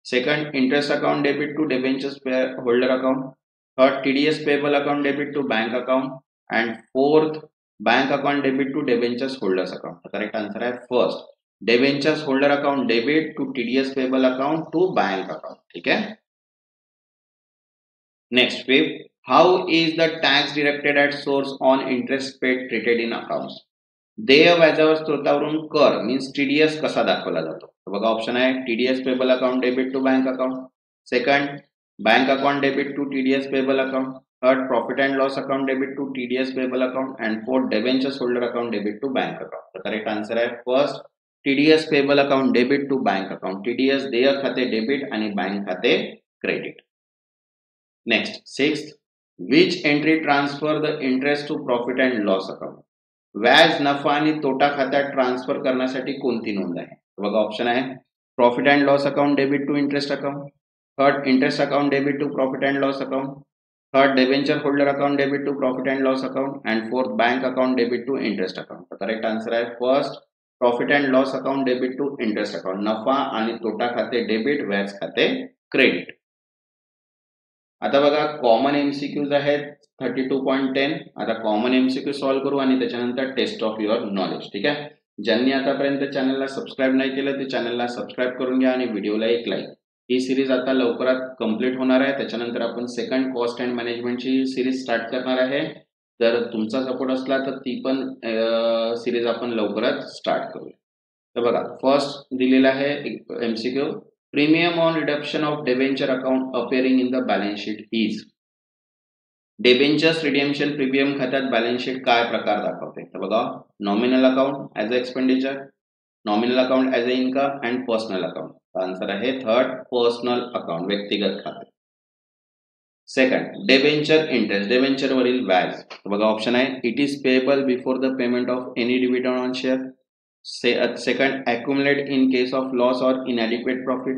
second interest account debit to debentures holder account, third TDS payable account debit to bank account and fourth bank account debit to debentures holders account. Correct answer आहे first debentures holder account debit to TDS payable account to bank account. ठीक है. Next 5, how is the tax deducted at source on interest paid treated in accounts. देय व्याजावर स्त्रोतावरून कर means TDS कसा दाखवला जातो? बघा ऑप्शन आहे TDS payable account debit to bank account, second bank account debit to TDS payable account, third profit and loss account debit to TDS payable account and fourth debentures holder account debit to bank account. तर correct answer आहे first TDS payable account debit to bank account. TDS देय खाते debit आणि bank खाते credit. Next 6, which entry transfer the interest to profit and loss account. व्याज नफा आणि तोटा खात्यात ट्रान्सफर करण्यासाठी कोणती नोंद आहे? बघा ऑप्शन आहे profit and loss account debit to interest account, third interest account debit to profit and loss account, third debenture holder account debit to profit and loss account and fourth bank account debit to interest account. Correct answer आहे first profit and loss account debit to interest account. नफा आणि तोटा खाते debit, व्याज खाते credit. आता बघा common MCQs आहेत 32.10. आता कॉमन एमसीक्यू सॉल्व्ह करू आणि त्याच्यानंतर टेस्ट ऑफ युअर नॉलेज. ठीक आहे. ज्यांनी आतापर्यंत चॅनलला सबस्क्राईब नाही केलं ते चॅनलला सबस्क्राईब करून घ्या आणि व्हिडिओला एक लाईक. ही सिरीज आता लवकरात कंप्लीट होणार आहे. त्याच्यानंतर आपण सेकंड कॉस्ट अँड मॅनेजमेंटची सिरीज स्टार्ट करणार आहे. जर तुमचा सपोर्ट असला तर ती पण सिरीज आपण लवकरात स्टार्ट करूया. तर बघा फर्स्ट दिलेला आहे MCQ, premium on reduction of debenture account अपेअरिंग in the balance sheet is. Debentures redemption premium खात्यात बॅलन्स शीट काय प्रकार दाखवते? तर बघा nominal account as a expenditure, nominal account as a income and personal account. Answer आहे third personal account, व्यक्तिगत खाते. Second debenture interest, debenture वरील व्याज. बघा ऑप्शन आहे it is payable before the payment of any dividend on share, second accumulate in case of loss or inadequate profit,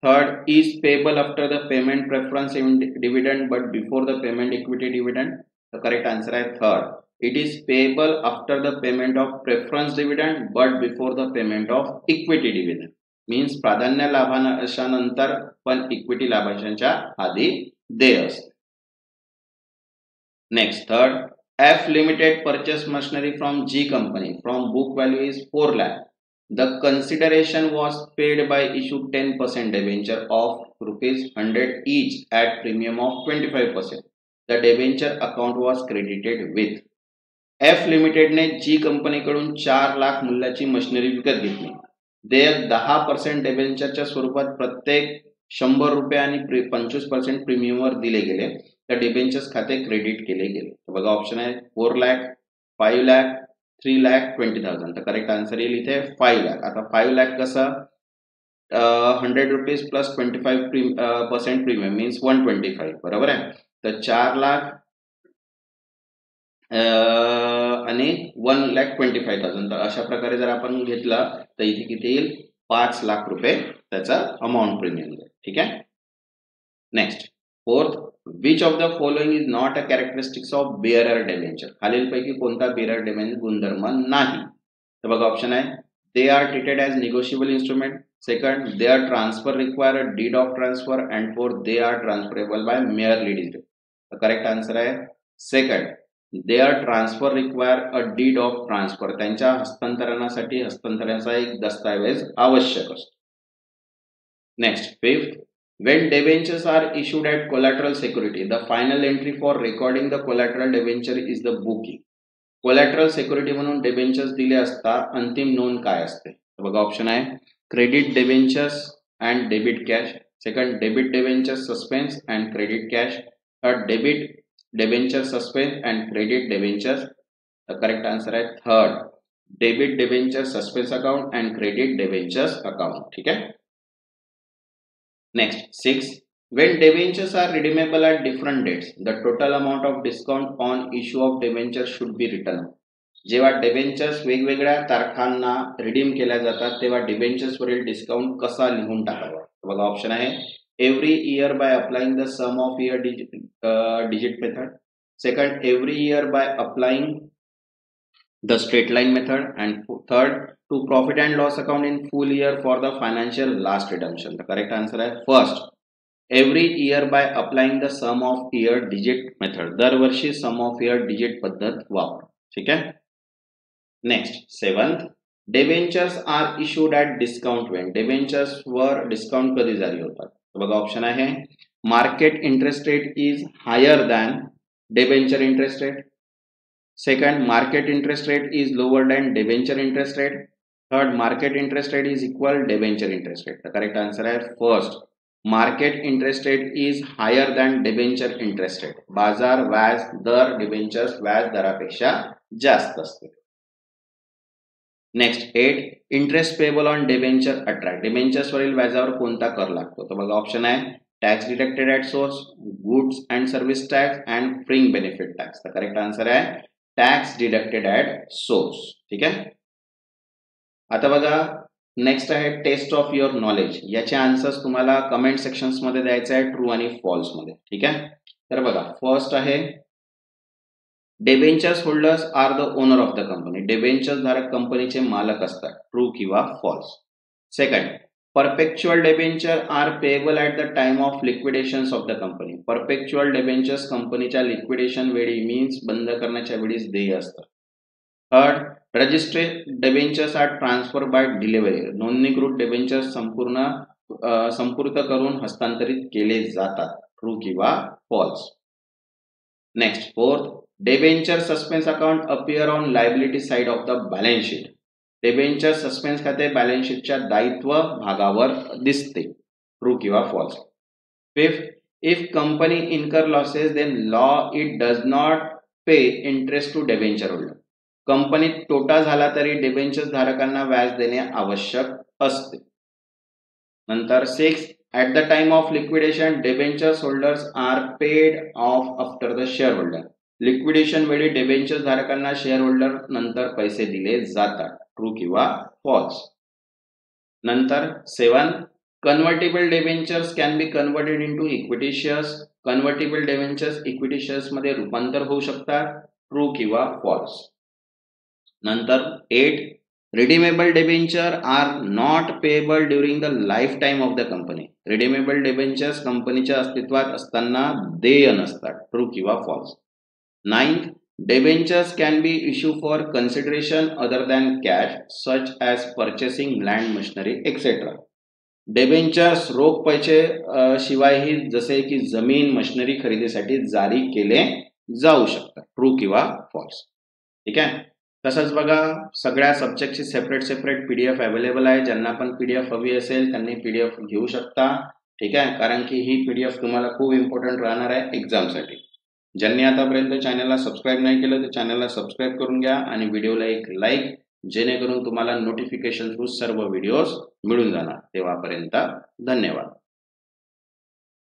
third is payable after the payment preference dividend but before the payment equity dividend. The correct answer is third, it is payable after the payment of preference dividend but before the payment of equity dividend. means प्राधान्य लाभांशानंतर पण equity लाभांशांच्या आधी देय असते. Next third, F Limited purchased machinery from G company from book value is 4 lakh. The consideration was paid by issued 10% debenture of rupees 100 each at premium of 25%. The debenture account was credited with. F Limited ने G company कडून 4 लाख मूल्याची machinery विकत घेतली. देयक 10% डेबेंचरच्या स्वरूपात प्रत्येक 100 रुपये आणि 25% प्रीमियमवर दिले गेले. त्या डिबेंचर्स खाते क्रेडिट केले गेले. तर बघा ऑप्शन आहे 4 लाख, 5 लाख, 3 लाख, 20,000. तर करेक्ट आन्सर येईल इथे 5 लाख. आता 5 लाख कसं 100 रुपीज प्लस 25% प्रीमियम मीन्स 125 बरोबर आहे. तर 4 लाख आणि 1,25,000. तर अशा प्रकारे जर आपण घेतला तर इथे किती येईल 5 लाख रुपये त्याचा अमाऊंट प्रीमियम येईल. ठीक आहे. Next fourth, which of the following is not a characteristics of बेअरर debenture. खालीलपैकी कोणता बेअरर डेबेंचर गुणधर्म नाही? तर बघा ऑप्शन आहे they are treated as negotiable instrument, second they are transfer require a deed of transfer and fourth they are transferable by merely deed. तर correct answer आहे second their transfer require a deed of transfer, त्यांच्या हस्तांतरणासाठी हस्तांतरणाचा एक दस्तावेज आवश्यक असतो. Next, fifth, when debentures are issued at collateral security, the final entry for recording the collateral debenture is the booking. Collateral security म्हणून debentures दिले असता अंतिम नोंद काय असते? बघा, ऑप्शन आहे credit debentures and debit cash, second debit debentures suspense and credit cash, third debit debenture suspense and credit debentures. Correct answer आहे third, debit debenture suspense account and credit debentures account. ठीक आहे. Next, 6. When debentures are redeemable at different dates, the total amount of discount on issue of debentures should be written. जेव्हा debentures वेगवेगळ्या तारखांना redeem केल्या जातात तेव्हा debentures वरील discount कसा लिहून टाकावा? बघा, ऑप्शन आहे every year by applying the sum of year digit method, second every year by applying the straight line method, and third to profit and loss account in full year for the financial last redemption. The correct answer is first, every year by applying the sum of year digit method. दरवर्षी sum of year digit पद्धत वापर. ठीक है. Next, 7th, debentures are issued at discount when. debentures वर discount कधी जारी होतात? बघा, ऑप्शन आहे market interest rate is higher than debenture interest rate, second market interest rate is lower than debenture interest rate, third market interest rate is equal debenture interest rate. The correct answer is first, market interest rate is higher than debenture interest rate. बाजार व्याज दर debentures व्याज दरापेक्षा जास्त असते. Next, 8, interest payable on debenture attract. Debentures वरील व्याजावर कोणता कर लागतो? तर बघा, ऑप्शन आहे tax deducted at source, goods and service tax and फ्रिंग benefit tax. The correct answer आहे टॅक्स डिडक्टेड ॲट सोर्स. ठीक आहे. आता बघा, नेक्स्ट आहे टेस्ट ऑफ युअर नॉलेज. याचे आन्सर्स तुम्हाला कमेंट सेक्शन्स मध्ये द्यायचे आहे ट्रू आणि फॉल्स मध्ये. ठीक आहे. तर बघा, फर्स्ट आहे debentures holders are the owner of the company. Debentures धारक कंपनीचे मालक असतात. ट्रू किंवा false. Second, perpetual debenture are payable at the time of liquidations of the company. perpetual debentures कंपनीच्या लिक्विडेशन वेळी मीन्स बंद करण्याच्या वेळीच देय असतात. Third, registered debentures are transfer by delivery. नोंदणीकृत डिबेंचर्स संपूर्ण करून हस्तांतरित केले जातात. ट्रू किंवा false. Next, fourth, debenture suspense account appear on liability side of the balance sheet. Debenture suspense खाते बॅलन्स शीटच्या दायित्व भागावर दिसते. ट्रू किंवा false. Fifth, if company incur losses then law it does not pay interest to debenture holder. कंपनीत तोटा झाला तरी डिबेंचर धारकांना व्याज देणे आवश्यक असते. नंतर 6, at the time of liquidation debentures holders are paid off after the share holder. Liquidation वेळी डिबेंचर धारकांना शेअर होल्डर नंतर पैसे दिले जातात. ट्रू किंवा फॉल्स. नंतर 7, convertible debentures can be converted into equity shares. Convertible debentures equity shares मध्ये रूपांतर होऊ शकतात. ट्रू किंवा फॉल्स. नंतर 8, redeemable debenture are not payable during the life time of the company. Redeemable debentures कंपनीच्या अस्तित्वात असताना देय नसतात. ट्रू किंवा false. 9th, debentures can be issued for consideration other than cash such as purchasing land, machinery, etc. Debentures रोख पैसे शिवायही जसे की जमीन मशिनरी खरेदीसाठी जारी केले जाऊ शकतात. ट्रू किंवा फॉल्स. ठीक आहे. तसंच बघा, सगळ्या सब्जेक्टची सेपरेट पीडीएफ अवेलेबल आहे. ज्यांना पण पीडीएफ हवी असेल त्यांनी पीडीएफ घेऊ शकता. ठीक आहे. कारण की ही पीडीएफ तुम्हाला खूप इम्पॉर्टंट राहणार आहे एक्झामसाठी. ज्यांनी आतापर्यंत चॅनलला सबस्क्राईब नाही केलं तर चॅनलला सबस्क्राईब करून घ्या आणि व्हिडिओला एक लाईक, जेणेकरून तुम्हाला नोटिफिकेशन थ्रू सर्व व्हिडिओज मिळून जाणार. तेव्हापर्यंत धन्यवाद.